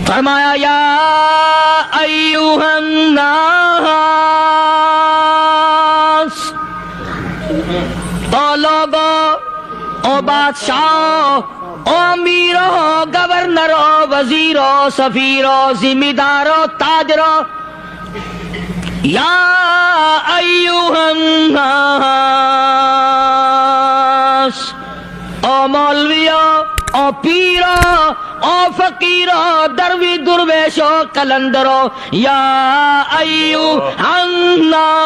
فرمایا یا ایھا الناس، او لوگو، او بادشاہ، او امیرو، گورنرو، وزیرو، سفیرو، ذمہ دارو، تاجرو، یا ایھا الناس، او مولویو، او پیرو، او فقیرو، دروی درویشو، کلندرو، یا ایھا الناس،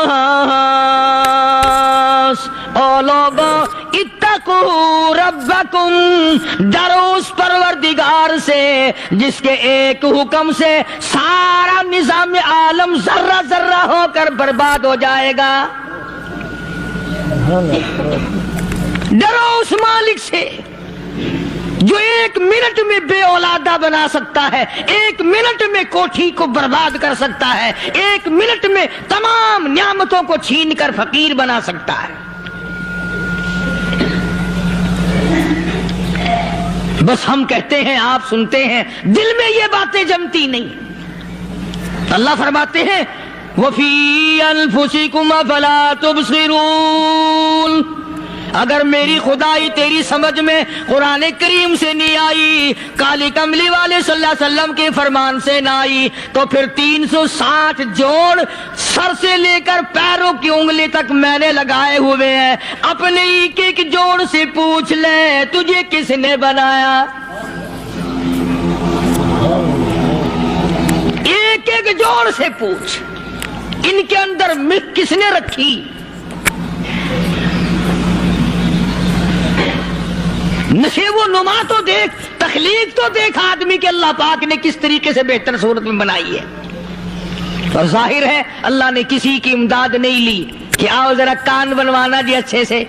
او لوگو، اتقوا ربکم، ڈرو اس پروردگار سے جس کے ایک حکم سے سارا نظام عالم ذرہ ذرہ ہو کر برباد ہو جائے گا. ڈرو اس مالک سے جو ایک منٹ میں بے اولادہ بنا سکتا ہے، ایک منٹ میں کوٹھی کو برباد کر سکتا ہے، ایک منٹ میں تمام نعمتوں کو چھین کر فقیر بنا سکتا ہے. بس ہم کہتے ہیں، آپ سنتے ہیں، دل میں یہ باتیں جمتی نہیں. اللہ فرماتے ہیں وَفِي أَنفُسِكُمْ أَفَلَا تُبْصِرُونَ. اگر میری خدائی تیری سمجھ میں قرآن کریم سے نہیں آئی، کالی کملی والے صلی اللہ علیہ وسلم کے فرمان سے نہ آئی، تو پھر 360 جوڑ سر سے لے کر پیروں کی انگلی تک میں نے لگائے ہوئے ہیں. اپنے ایک ایک جوڑ سے پوچھ لے تجھے کس نے بنایا. ایک ایک جوڑ سے پوچھ، ان کے اندر ملک کس نے رکھی. نشے و نما تو دیکھ، تخلیق تو دیکھ آدمی کے اللہ پاک نے کس طریقے سے بہتر صورت میں بنائی ہے. اور ظاہر ہے اللہ نے کسی کی امداد نہیں لی کہ آؤ ذرا کان بنوانا جی اچھے سے،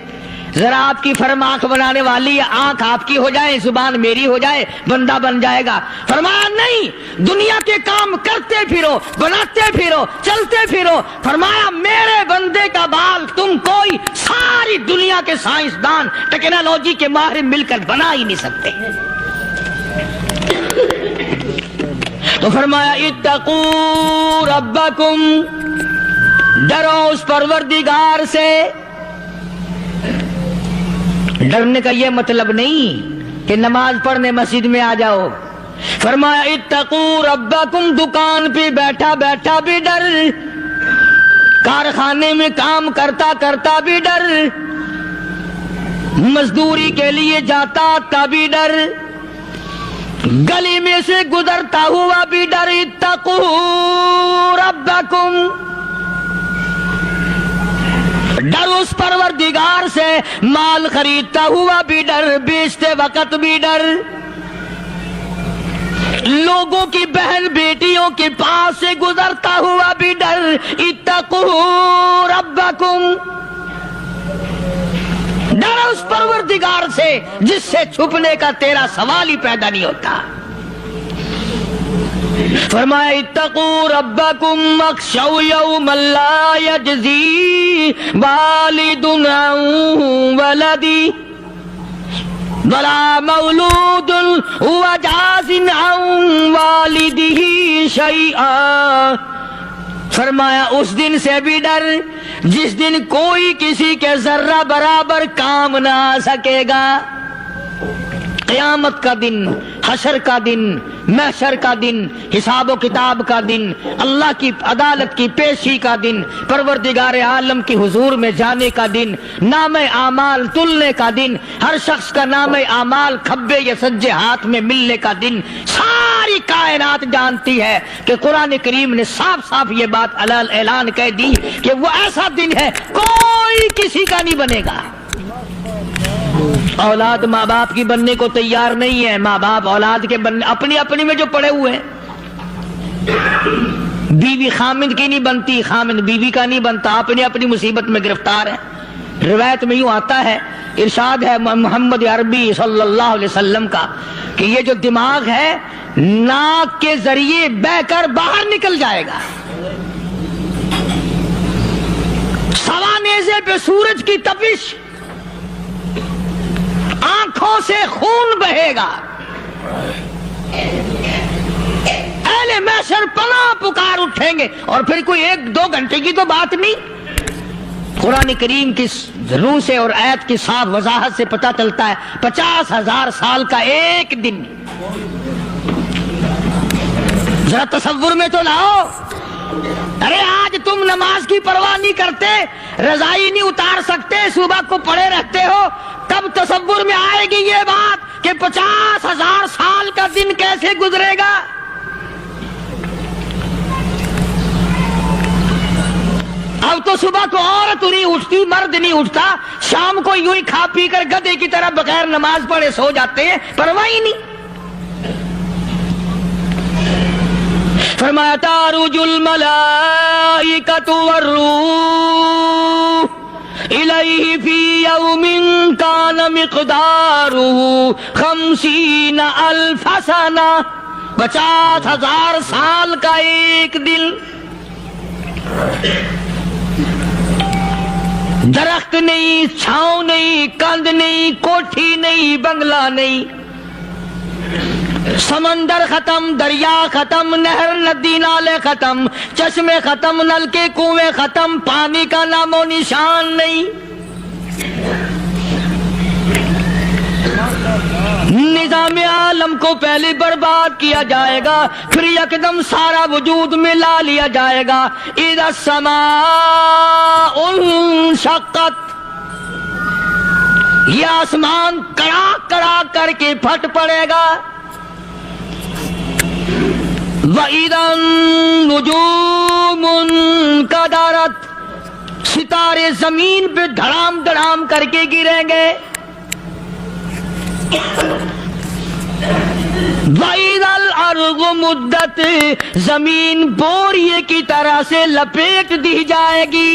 ذرا آپ کی فرم آنکھ بنانے والی ہے، آنکھ آپ کی ہو جائے، زبان میری ہو جائے، بندہ بن جائے گا. فرمایا نہیں، دنیا کے کام کرتے پھرو، بناتے پھرو، چلتے پھرو. فرمایا میرے بندے کا بال تم کوئی ساری دنیا کے سائنسدان، ٹیکنالوجی کے ماہر مل کر بنا ہی نہیں سکتے. تو فرمایا اتقوا ربکم، ڈرو اس پروردگار سے. ڈرنے کا یہ مطلب نہیں کہ نماز پڑھنے مسجد میں آ جاؤ. فرمایا اتقوا ربکم، دکان پہ بیٹھا بیٹھا بھی ڈر، کارخانے میں کام کرتا کرتا بھی ڈر، مزدوری کے لیے جاتا تبھی ڈر، گلی میں سے گزرتا ہوا بھی ڈر. اتقوا ربکم، ڈر اس پروردگار سے. مال خریدتا ہوا بھی ڈر، بیچتے وقت بھی ڈر، لوگوں کی بہن بیٹیوں کے پاس سے گزرتا ہوا بھی ڈر. اتقوا ربکم، ڈر اس پروردگار سے جس سے چھپنے کا تیرا سوال ہی پیدا نہیں ہوتا. فرمایا اتقوا ربکم واخشوا یوما لا یجزی والد عن ولدی ولا مولود هو جاز عن والدہ شیئا. فرمایا اس دن سے بھی ڈر جس دن کوئی کسی کے ذرہ برابر کام نہ آ سکے گا. قیامت کا دن، حشر کا دن، محشر کا دن، حساب و کتاب کا دن، اللہ کی عدالت کی پیشی کا دن، پروردگار عالم کی حضور میں جانے کا دن، نام اعمال تلنے کا دن، ہر شخص کا نام اعمال کھبے یا سجے ہاتھ میں ملنے کا دن. ساری کائنات جانتی ہے کہ قرآن کریم نے صاف صاف یہ بات اعلان کہہ دی کہ وہ ایسا دن ہے کوئی کسی کا نہیں بنے گا. اولاد ماں باپ کی بننے کو تیار نہیں ہے، ماں باپ اولاد کے بننے اپنی اپنی میں جو پڑے ہوئے ہیں. بیوی خامد کی نہیں بنتی، خامد بیوی کا نہیں بنتا، اپنی اپنی مصیبت میں گرفتار ہے. روایت میں یوں آتا ہے، ارشاد ہے محمد عربی صلی اللہ علیہ وسلم کا کہ یہ جو دماغ ہے ناک کے ذریعے بہ کر باہر نکل جائے گا. سوا نیزے پہ سورج کی تپش آنکھوں سے خون بہے گا. اہل محشر پناہ پکار اٹھیں گے. اور پھر کوئی 1-2 گھنٹے کی تو بات نہیں. قرآن کریم کی روح سے اور آیت کی صاف وضاحت سے پتہ چلتا ہے 50,000 سال کا ایک دن. ذرا تصور میں تو لاؤ. ارے آج تم نماز کی پرواہ نہیں کرتے, رضائی نہیں اتار سکتے, صبح کو پڑے رہتے ہو, کب تصور میں آئے گی یہ بات کہ 50,000 سال کا دن کیسے گزرے گا؟ اب تو صبح کو عورت نہیں اٹھتی, مرد نہیں اٹھتا, شام کو یوں ہی کھا پی کر گدھے کی طرح بغیر نماز پڑھے سو جاتے ہیں, پرواہ ہی نہیں. فرمایا تعرج الملائکۃ والروح الیہ فی یوم کان مقدارہ 50,000 سنہ. 50,000 سال کا ایک دن. درخت نہیں, چھاؤں نہیں, کند نہیں, کوٹھی نہیں, بنگلہ نہیں, سمندر ختم, دریا ختم, نہر ندی نالے ختم, چشمے ختم, نلکے کنویں ختم, پانی کا نام و نشان نہیں. نظام عالم کو پہلے برباد کیا جائے گا, پھر یکدم سارا وجود میں لا لیا جائے گا. اذا السماء انشقت, یہ آسمان کڑاک کڑاک کر کے پھٹ پڑے گا. وَإِذَا النُّجُومُ انْكَدَرَتْ, ستارے زمین پہ دھڑام دھڑام کر کے گریں گے. وَإِذَا الْأَرْضُ مُدَّتْ, زمین بوریے کی طرح سے لپیٹ دی جائے گی.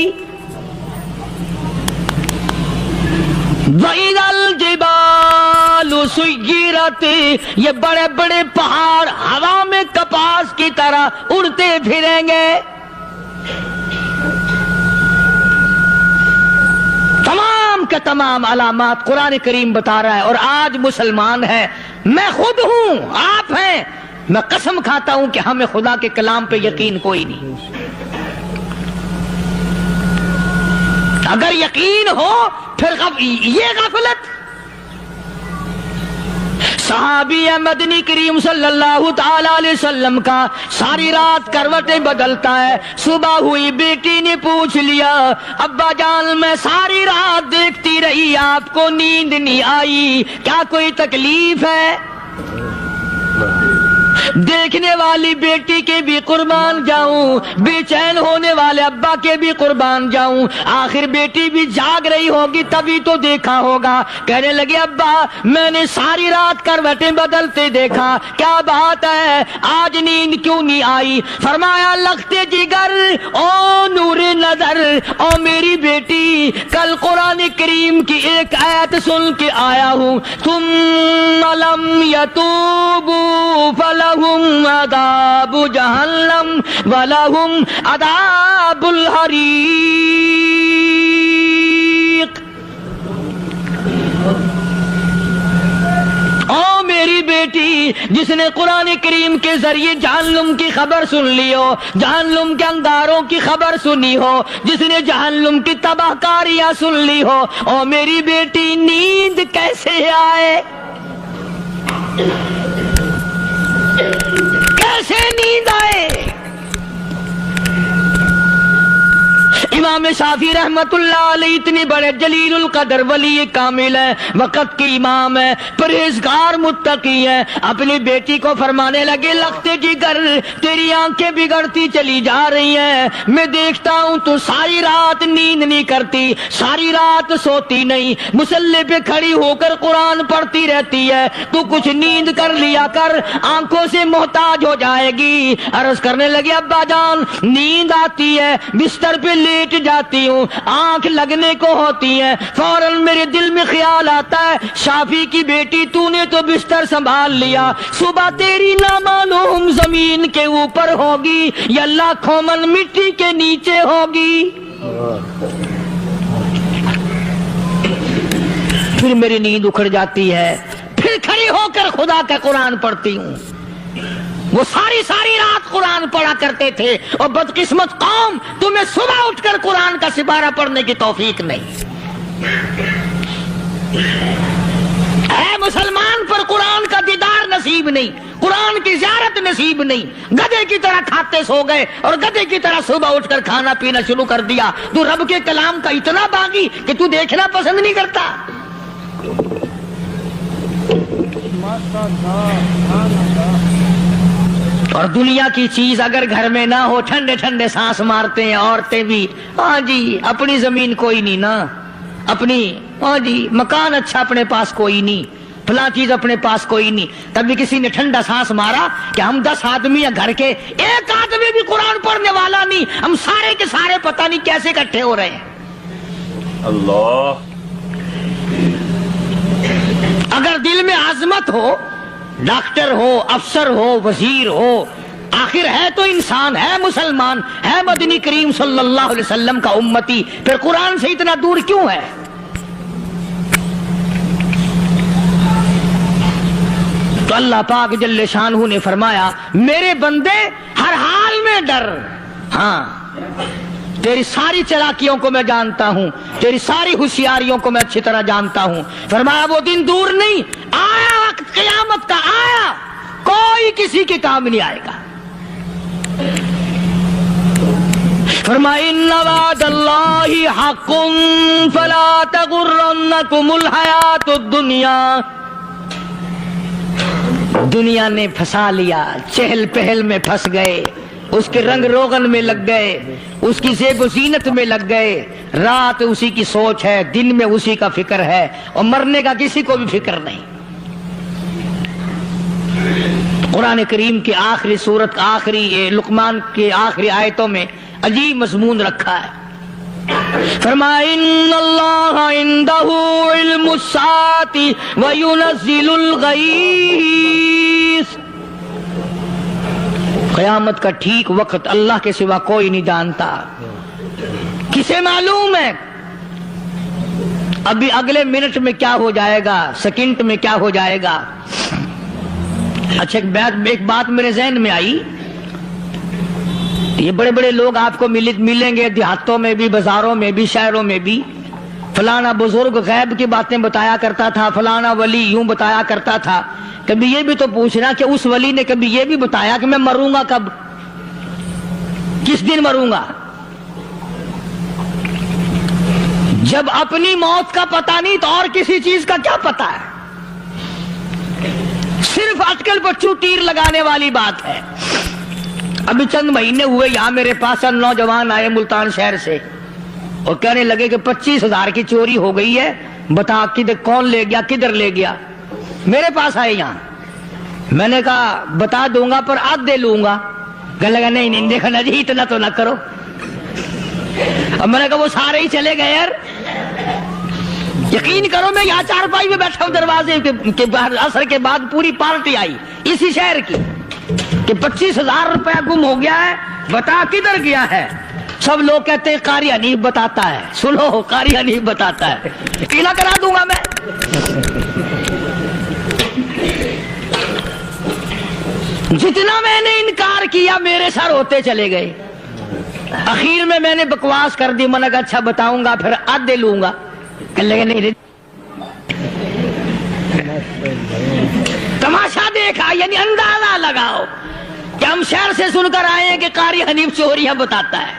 وَإِذَا الْجِبَالُ سُيِّرَتْ, یہ بڑے بڑے پہاڑ ہوا میں کپاس کی طرح اڑتے پھریں گے. تمام کے تمام علامات قرآن کریم بتا رہا ہے. اور آج مسلمان ہے, میں خود ہوں, آپ ہیں, میں قسم کھاتا ہوں کہ ہمیں خدا کے کلام پہ یقین کوئی نہیں. اگر یقین ہو پھر یہ غفلت. صحابی مدنی کریم صلی اللہ تعالی علیہ وسلم کا ساری رات کروٹیں بدلتا ہے. صبح ہوئی بیٹی نے پوچھ لیا, ابا جان میں ساری رات دیکھتی رہی, آپ کو نیند نہیں آئی, کیا کوئی تکلیف ہے؟ دیکھنے والی بیٹی کے بھی قربان جاؤں, بے چین ہونے والے ابا کے بھی قربان جاؤں. آخر بیٹی بھی جاگ رہی ہوگی تبھی تو دیکھا ہوگا. کہنے لگے ابا میں نے ساری رات کروٹیں بدلتے دیکھا, کیا بات ہے, آج نیند کیوں نہیں آئی؟ فرمایا لختے جگر او نور نظر, او میری بیٹی کل قرآن کریم کی ایک آیت سن کے آیا ہوں, ثم لم یتوبوا فلہم عذاب جہنم ولہم عذاب الحریق. او میری بیٹی جس نے قرآن کریم کے ذریعے جہنم کی خبر سن لی ہو, جہنم کے انگاروں کی خبر سنی ہو, جس نے جہنم کی تباہ کاریاں سن لی ہو, او میری بیٹی نیند کیسے آئے؟ کیسے نیند آئے؟ امام شافعی رحمت اللہ علیہ اتنے بڑے جلیل القدر ولی کامل ہے, وقت کے امام ہے, پرہیزگار متقی ہے. اپنی بیٹی کو فرمانے لگے لختے جگر تیری آنکھیں بگڑتی چلی جا رہی ہیں, میں دیکھتا ہوں تو ساری رات نیند نہیں کرتی, ساری رات سوتی نہیں, مصلے پہ کھڑی ہو کر قرآن پڑھتی رہتی ہے, تو کچھ نیند کر لیا کر, آنکھوں سے محتاج ہو جائے گی. عرض کرنے لگے ابا جان نیند آتی ہے, بستر پہ لیٹ جاتی ہوں, آنکھ لگنے کو ہوتی ہے, فوراً میرے دل میں خیال آتا ہے شافی کی بیٹی تو نے تو بستر سنبھال لیا, صبح تیری نامعلوم زمین کے اوپر ہوگی یا لاکھوں من مٹی کے نیچے ہوگی. پھر میری نیند اکھڑ جاتی ہے، پھر کھڑی ہو کر خدا کا قرآن پڑھتی ہوں۔ وہ ساری رات قرآن پڑھا کرتے تھے، اور بدقسمت قوم، تمہیں صبح اٹھ کر قرآن کا سپارہ پڑھنے کی توفیق نہیں ہے۔ مسلمان پر قرآن کا دیدار نصیب نہیں، قرآن کی زیارت نصیب نہیں، گدھے کی طرح کھاتے سو گئے اور گدھے کی طرح صبح اٹھ کر کھانا پینا شروع کر دیا۔ تو رب کے کلام کا اتنا باغی کہ تو دیکھنا پسند نہیں کرتا۔ اور دنیا کی چیز اگر گھر میں نہ ہو، ٹھنڈے ٹھنڈے سانس مارتے ہیں عورتیں بھی، ہاں جی اپنی زمین کوئی نہیں نا، اپنی ہاں جی مکان اچھا اپنے پاس کوئی نہیں، فلاں چیز اپنے پاس کوئی نہیں۔ تبھی کسی نے ٹھنڈا سانس مارا کہ ہم 10 آدمی ہیں گھر کے، ایک آدمی بھی قرآن پڑھنے والا نہیں، ہم سارے کے سارے پتہ نہیں کیسے اکٹھے ہو رہے ہیں۔ اللہ، اگر دل میں عظمت ہو، ڈاکٹر ہو، افسر ہو، وزیر ہو، آخر ہے تو انسان، ہے مسلمان، ہے مدنی کریم صلی اللہ علیہ وسلم کا امتی، پھر قرآن سے اتنا دور کیوں ہے؟ تو اللہ پاک جل شانہ نے فرمایا میرے بندے ہر حال میں ڈر، ہاں تیری ساری چلاکیوں کو میں جانتا ہوں، تیری ساری ہوشیاریوں کو میں اچھی طرح جانتا ہوں۔ فرمایا وہ دن دور نہیں، آیا وقت قیامت کا، آیا، کوئی کسی کے کام نہیں آئے گا۔ فرمایا ان وعد اللہ حق فلا تغرنکم الحیات الدنیا۔ دنیا نے پھنسا لیا، چہل پہل میں پھنس گئے، اس کے رنگ روغن میں لگ گئے، اس کی زیب و زینت میں لگ گئے، رات اسی کی سوچ ہے، دن میں اسی کا فکر ہے، اور مرنے کا کسی کو بھی فکر نہیں۔ قرآن کریم کی آخری سورت، آخری لقمان کے آخری آیتوں میں عجیب مضمون رکھا ہے۔ فرمایا ان اللہ عندہ علم الساعۃ وینزل الغیث۔ قیامت کا ٹھیک وقت اللہ کے سوا کوئی نہیں جانتا۔ کسے معلوم ہے ابھی اگلے منٹ میں کیا ہو جائے گا، سیکنڈ میں کیا ہو جائے گا؟ اچھا ایک بات میرے ذہن میں آئی، یہ بڑے بڑے لوگ آپ کو ملیں گے دیہاتوں میں بھی، بازاروں میں بھی، شہروں میں بھی، فلانا بزرگ غیب کی باتیں بتایا کرتا تھا، فلانا ولی یوں بتایا کرتا تھا۔ کبھی یہ بھی تو پوچھنا کہ اس ولی نے کبھی یہ بھی بتایا کہ میں مروں گا کب، کس دن مروں گا؟ جب اپنی موت کا پتہ نہیں تو اور کسی چیز کا کیا پتہ ہے؟ صرف اٹکل بچوں تیر لگانے والی بات ہے۔ ابھی چند مہینے ہوئے یہاں میرے پاس نوجوان آئے ملتان شہر سے اور کہنے لگے کہ 25,000 کی چوری ہو گئی ہے، بتا کدھر کون لے گیا، کدھر لے گیا؟ میرے پاس آئے یہاں، میں نے کہا بتا دوں گا پر آدھے لوں گا۔ کہنے لگا نہیں دیکھنا جی اتنا تو نہ کرو۔ اب میں نے کہا وہ سارے ہی چلے گئے یار، یقین کرو میں یہاں چارپائی میں بیٹھا ہوں دروازے کے باہر، عصر کے بعد پوری پارٹی آئی اسی شہر کی کہ 25,000 روپیہ گم ہو گیا ہے، بتا کدھر گیا ہے؟ سب لوگ کہتے ہیں قاری حنیف بتاتا ہے، سنو قاری حنیف بتاتا ہے، یقین کرا دوں گا میں۔ جتنا میں نے انکار کیا میرے سر ہوتے چلے گئے، اخیر میں نے بکواس کر دی، میں نے کہا اچھا بتاؤں گا پھر آدھے لوں گا۔ کہنے لگے نہیں، تماشا دیکھا یعنی اندازہ لگاؤ کہ ہم شہر سے سن کر آئے ہیں کہ قاری حنیف چوریاں بتاتا ہے۔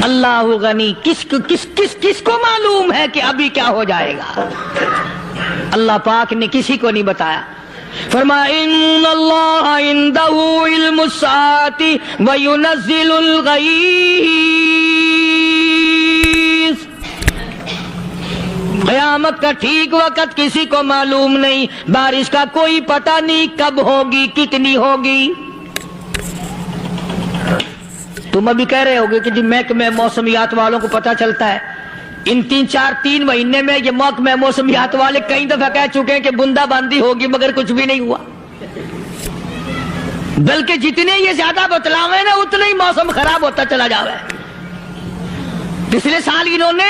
اللہ غنی، کس کو معلوم ہے کہ ابھی کیا ہو جائے گا؟ اللہ پاک نے کسی کو نہیں بتایا۔ فرمایا ان اللہ عندہ علم الساعۃ وینزل الغیث۔ قیامت کا ٹھیک وقت کسی کو معلوم نہیں، بارش کا کوئی پتہ نہیں کب ہوگی، کتنی ہوگی۔ تم ابھی کہہ رہے ہوگے کہ جی محکمہ موسمیات والوں کو پتہ چلتا ہے، ان 3 مہینے میں یہ محکمہ موسمیات والے کئی دفعہ کہہ چکے ہیں کہ بندہ باندی ہوگی مگر کچھ بھی نہیں ہوا، بلکہ جتنے یہ زیادہ بتلاوے نا اتنا ہی موسم خراب ہوتا چلا جاوے۔ پچھلے سال انہوں نے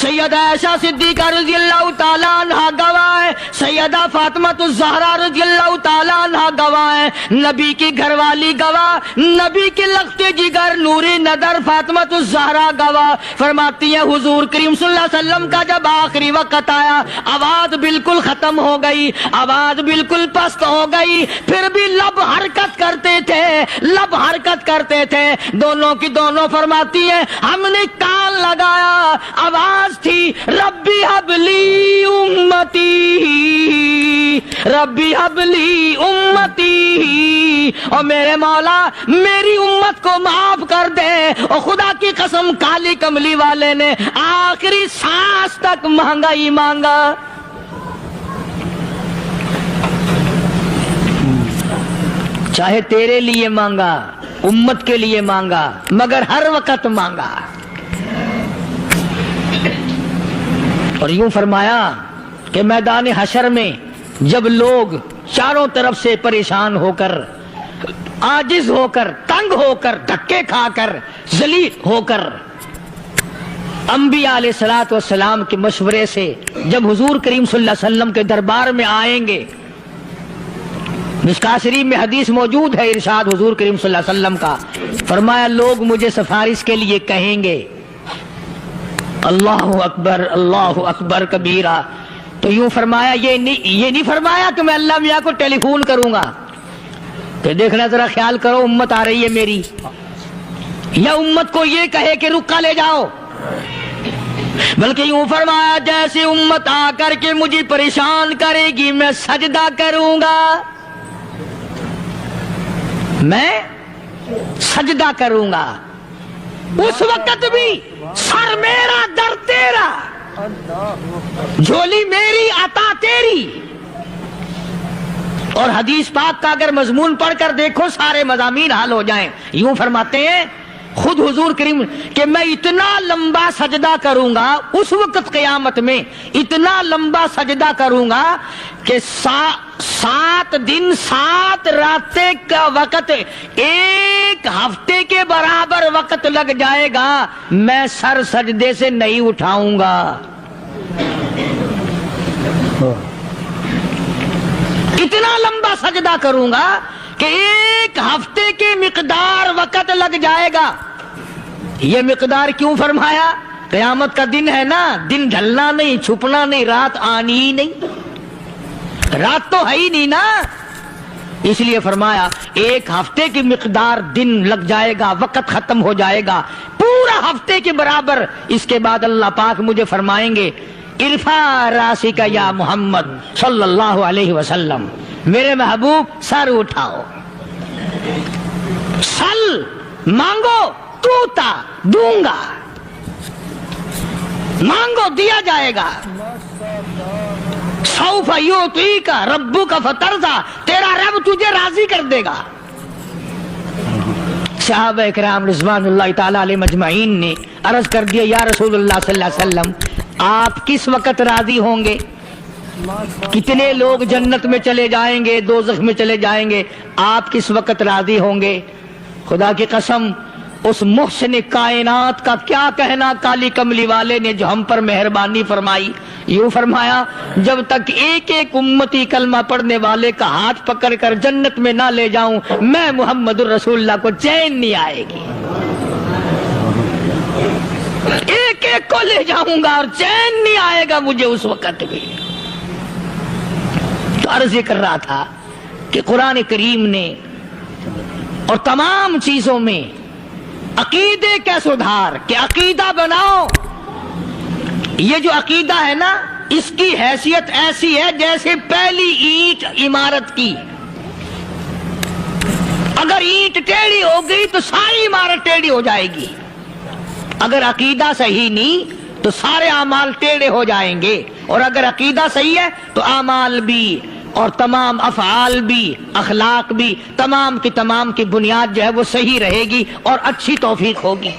سیدہ عائشہ صدیقہ رضی اللہ تعالیٰ عنہ گواہ ہے، سیدہ فاطمہ الزہرا رضی اللہ تعالیٰ عنہ گواہ ہے، نبی کی گھر والی گواہ، نبی کے لختے جگر نوری نظر فاطمہ الزہرا گواہ، فرماتی ہیں حضور کریم صلی اللہ علیہ وسلم کا جب آخری وقت آیا، آواز بالکل ختم ہو گئی، آواز بالکل پست ہو گئی، پھر بھی لب حرکت کرتے تھے، لب حرکت کرتے تھے، دونوں کی دونوں فرماتی ہیں ہم نے کان لگایا، آواز تھی ربی حبلی امتی، ربی حبلی امتی، اور میرے مولا میری امت کو معاف کر دے، اور خدا کی قسم کالی کملی والے نے آخری سانس تک مانگا ہی مانگا۔ چاہے تیرے لیے مانگا، امت کے لیے مانگا، مگر ہر وقت مانگا۔ اور یوں فرمایا کہ میدان حشر میں جب لوگ چاروں طرف سے پریشان ہو کر، عاجز ہو کر، تنگ ہو کر، دھکے کھا کر، ذلیل ہو کر، انبیاء علیہ الصلوۃ والسلام کے مشورے سے جب حضور کریم صلی اللہ علیہ وسلم کے دربار میں آئیں گے، مشکاۃ شریف میں حدیث موجود ہے، ارشاد حضور کریم صلی اللہ علیہ وسلم کا، فرمایا لوگ مجھے سفارش کے لیے کہیں گے اللہ اکبر کبیرہ، تو یوں فرمایا یہ نہیں فرمایا کہ میں اللہ میاں کو ٹیلی فون کروں گا کہ دیکھنا ذرا خیال کرو امت آ رہی ہے میری، یا امت کو یہ کہے کہ رکا لے جاؤ، بلکہ یوں فرمایا جیسے امت آ کر کے مجھے پریشان کرے گی میں سجدہ کروں گا، میں سجدہ کروں گا، اس وقت بھی سر میرا در تیرا، جھولی میری عطا تیری۔ اور حدیث پاک کا اگر مضمون پڑھ کر دیکھو سارے مضامین حل ہو جائیں۔ یوں فرماتے ہیں خود حضور کریم کہ میں اتنا لمبا سجدہ کروں گا اس وقت قیامت میں، اتنا لمبا سجدہ کروں گا کہ 7 دن 7 راتیں کا وقت ایک ہفتے کے برابر وقت لگ جائے گا، میں سر سجدے سے نہیں اٹھاؤں گا۔ اتنا لمبا سجدہ کروں گا کہ ایک ہفتے کی مقدار وقت لگ جائے گا۔ یہ مقدار کیوں فرمایا؟ قیامت کا دن ہے نا، دن ڈھلنا نہیں، چھپنا نہیں، رات آنی ہی نہیں، رات تو ہے ہی نہیں نا، اس لیے فرمایا ایک ہفتے کی مقدار دن لگ جائے گا، وقت ختم ہو جائے گا پورا ہفتے کے برابر۔ اس کے بعد اللہ پاک مجھے فرمائیں گے ارفع راسک یا محمد صلی اللہ علیہ وسلم، میرے محبوب سر اٹھاؤ، سل مانگو توتا دوں گا، مانگو دیا جائے گا، سوف یعطیک ربک فترضی، تیرا رب تجھے راضی کر دے گا۔ صحابہ کرام رضوان اللہ تعالی علیہ مجمعین نے عرض کر دیا یا رسول اللہ صلی اللہ علیہ وسلم آپ کس وقت راضی ہوں گے؟ کتنے لوگ جنت میں چلے جائیں گے، دوزخ میں چلے جائیں گے، آپ کس وقت راضی ہوں گے؟ خدا کی قسم اس محسن کائنات کا کیا کہنا کالی کملی والے نے جو ہم پر مہربانی فرمائی۔ یوں فرمایا جب تک ایک ایک امتی کلمہ پڑھنے والے کا ہاتھ پکڑ کر جنت میں نہ لے جاؤں میں محمد الرسول اللہ کو چین نہیں آئے گی، ایک ایک کو لے جاؤں گا اور چین نہیں آئے گا مجھے اس وقت بھی۔ تو عرض یہ کر رہا تھا کہ قرآن کریم نے اور تمام چیزوں میں عقیدے کا سدھار کہ عقیدہ بناؤ، یہ جو عقیدہ ہے نا اس کی حیثیت ایسی ہے جیسے پہلی اینٹ عمارت کی، اگر اینٹ ٹیڑھی ہو گئی تو ساری عمارت ٹیڑھی ہو جائے گی، اگر عقیدہ صحیح نہیں تو سارے اعمال ٹیڑھے ہو جائیں گے، اور اگر عقیدہ صحیح ہے تو اعمال بھی اور تمام افعال بھی اخلاق بھی تمام کی بنیاد جو ہے وہ صحیح رہے گی اور اچھی توفیق ہوگی۔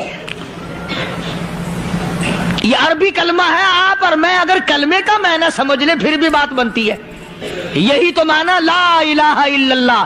یہ عربی کلمہ ہے، آپ اور میں اگر کلمے کا معنی سمجھ لیں پھر بھی بات بنتی ہے، یہی تو معنی لا الہ الا اللہ،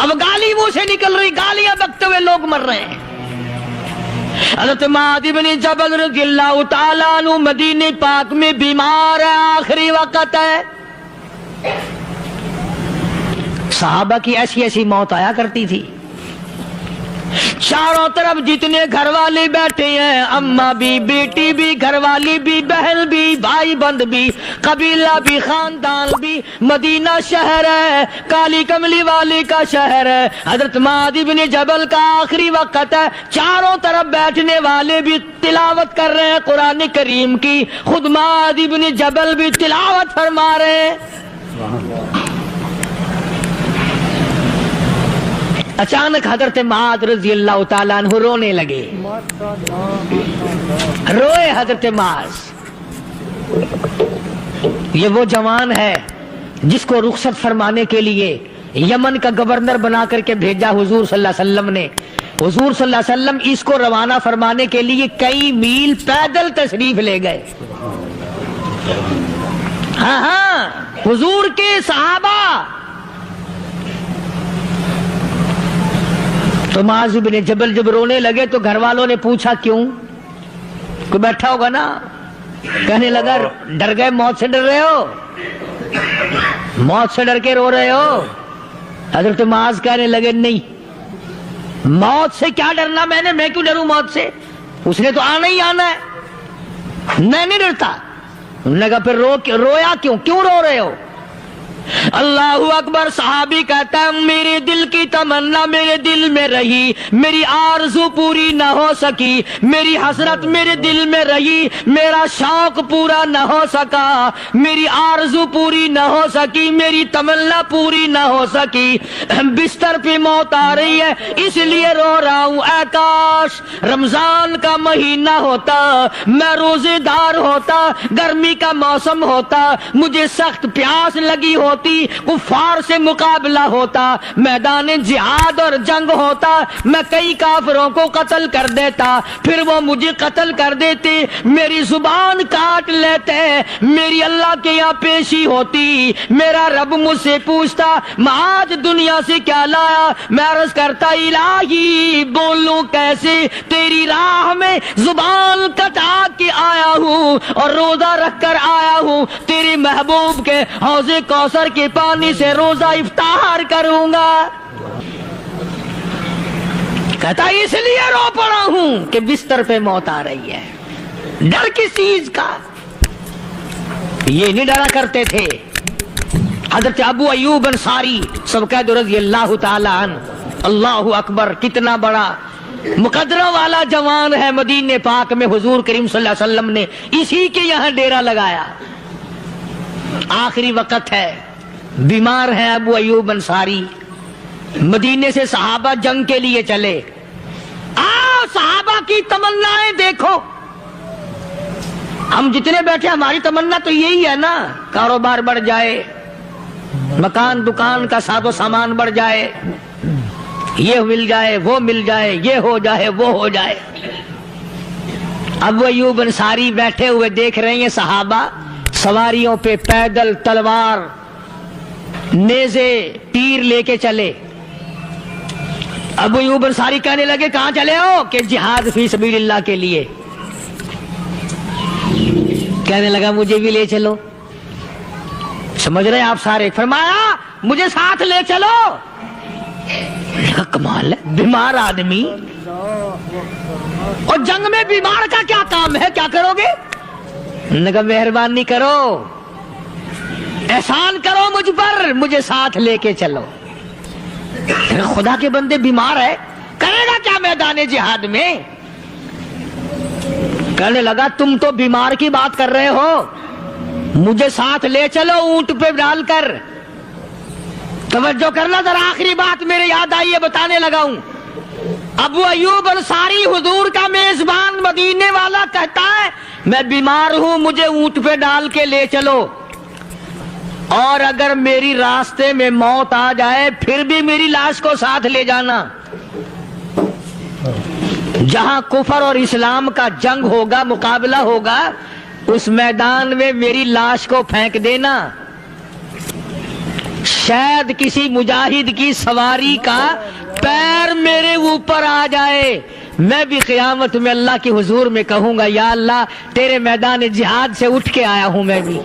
اب گالی منہ سے نکل رہی، گالیاں بکتے ہوئے لوگ مر رہے ہیں۔ حضرت معاذ بن جبل رضی اللہ تعالیٰ عنہ مدینہ پاک میں بیمار ہے، آخری وقت ہے۔ صحابہ کی ایسی ایسی موت آیا کرتی تھی، چاروں طرف جتنے گھر والے بیٹھے ہیں، اماں بھی، بیٹی بھی، گھر والی بھی، بہن بھی، بھائی بند بھی، قبیلہ بھی، خاندان بھی، مدینہ شہر ہے، کالی کملی والے کا شہر ہے۔ حضرت معاذ بن جبل کا آخری وقت ہے، چاروں طرف بیٹھنے والے بھی تلاوت کر رہے ہیں قرآن کریم کی، خود معاذ بن جبل بھی تلاوت فرما رہے ہیں۔ اچانک حضرت معاذ رضی اللہ تعالیٰ عنہ رونے لگے، روئے حضرت معاذ۔ یہ وہ جوان ہے جس کو رخصت فرمانے کے لیے یمن کا گورنر بنا کر کے بھیجا حضور صلی اللہ علیہ وسلم نے۔ حضور صلی اللہ علیہ وسلم اس کو روانہ فرمانے کے لیے کئی میل پیدل تشریف لے گئے۔ ہاں حضور کے صحابہ۔ تو معاذ بن جبل جب رونے لگے تو گھر والوں نے پوچھا کیوں؟ کوئی بیٹھا ہوگا نا، کہنے لگا ڈر گئے، موت سے ڈر رہے ہو، موت سے ڈر کے رو رہے ہو؟ حضرت معاذ کہنے لگے نہیں، موت سے کیا ڈرنا، میں کیوں ڈروں موت سے، اس نے تو آنا ہی آنا ہے، میں نہیں ڈرتا۔ انہوں نے کہا پھر رویا کیوں رو رہے ہو؟ اللہ اکبر۔ صحابی کہتا ہے میرے دل کی تمنا میرے دل میں رہی، میری آرزو پوری نہ ہو سکی، میری حسرت میرے دل میں رہی، میرا شوق پورا نہ ہو سکا، میری آرزو پوری نہ ہو سکی، میری تمنا پوری نہ ہو سکی، بستر پہ موت آ رہی ہے اس لیے رو رہا ہوں۔ اے کاش رمضان کا مہینہ ہوتا، میں روزے دار ہوتا، گرمی کا موسم ہوتا، مجھے سخت پیاس لگی ہوتی، کفار سے مقابلہ ہوتا، میدان جہاد اور جنگ ہوتا، میں کئی کافروں کو قتل کر دیتا، پھر وہ مجھے قتل کر دیتے، میری زبان کاٹ لیتے، میری اللہ کے یہاں پیشی ہوتی، میرا رب مجھ سے پوچھتا معاذ دنیا سے کیا لایا؟ میں عرض کرتا الہی بولوں کیسے، تیری راہ میں زبان کٹا کے آیا ہوں اور روزہ رکھ کر آیا ہوں، تیرے محبوب کے حوض کوثر کے پانی سے روزہ افطار کروں گا۔ کہتا اس لیے رو پڑا ہوں کہ بستر پہ موت آ رہی ہے۔ ڈر کس چیز کا؟ یہ نہیں ڈرا کرتے تھے۔ حضرت ابو ایوب انصاری سب کہہ دو رضی اللہ تعالی عنہ۔ اللہ اکبر، کتنا بڑا مقدرہ والا جوان ہے، مدینہ پاک میں حضور کریم صلی اللہ علیہ وسلم نے اسی کے یہاں ڈیرا لگایا۔ آخری وقت ہے، بیمار ہے ابو ایوب انصاری، مدینے سے صحابہ جنگ کے لیے چلے۔ آؤ صحابہ کی تمنائیں دیکھو، ہم جتنے بیٹھے ہماری تمنا تو یہی ہے نا، کاروبار بڑھ جائے، مکان دکان کا ساز و سامان بڑھ جائے، یہ مل جائے وہ مل جائے، یہ ہو جائے وہ ہو جائے۔ ابو ایوب انصاری بیٹھے ہوئے دیکھ رہے ہیں صحابہ سواریوں پہ پیدل، تلوار، نیزے، تیر لے کے چلے۔ ابو ایوب انصاری کہنے لگے کہاں چلے ہو؟ کہ جہاد فی سبیل اللہ کے لیے۔ کہنے لگا مجھے بھی لے چلو۔ سمجھ رہے ہیں آپ سارے؟ فرمایا مجھے ساتھ لے چلو۔ کمال ہے، بیمار آدمی، اور جنگ میں بیمار کا کیا کام ہے، کیا کرو گے؟ نے کہا مہربانی کرو، احسان کرو مجھ پر، مجھے ساتھ لے کے چلو۔ خدا کے بندے بیمار ہے، کرے گا کیا میدان جہاد میں؟ کہنے لگا تم تو بیمار کی بات کر رہے ہو، مجھے ساتھ لے چلو اونٹ پہ ڈال کر۔ توجہ کرنا ذرا، آخری بات میرے یاد آئی ہے، بتانے لگا ہوں۔ ابو ایوب انصاری حضور کا میزبان مدینے والا کہتا ہے میں بیمار ہوں، مجھے اونٹ پہ ڈال کے لے چلو، اور اگر میری راستے میں موت آ جائے پھر بھی میری لاش کو ساتھ لے جانا۔ جہاں کفر اور اسلام کا جنگ ہوگا، مقابلہ ہوگا، اس میدان میں میری لاش کو پھینک دینا۔ شاید کسی مجاہد کی سواری کا پیر میرے اوپر آ جائے، میں بھی قیامت میں اللہ کے حضور میں کہوں گا یا اللہ تیرے میدان جہاد سے اٹھ کے آیا ہوں میں بھی۔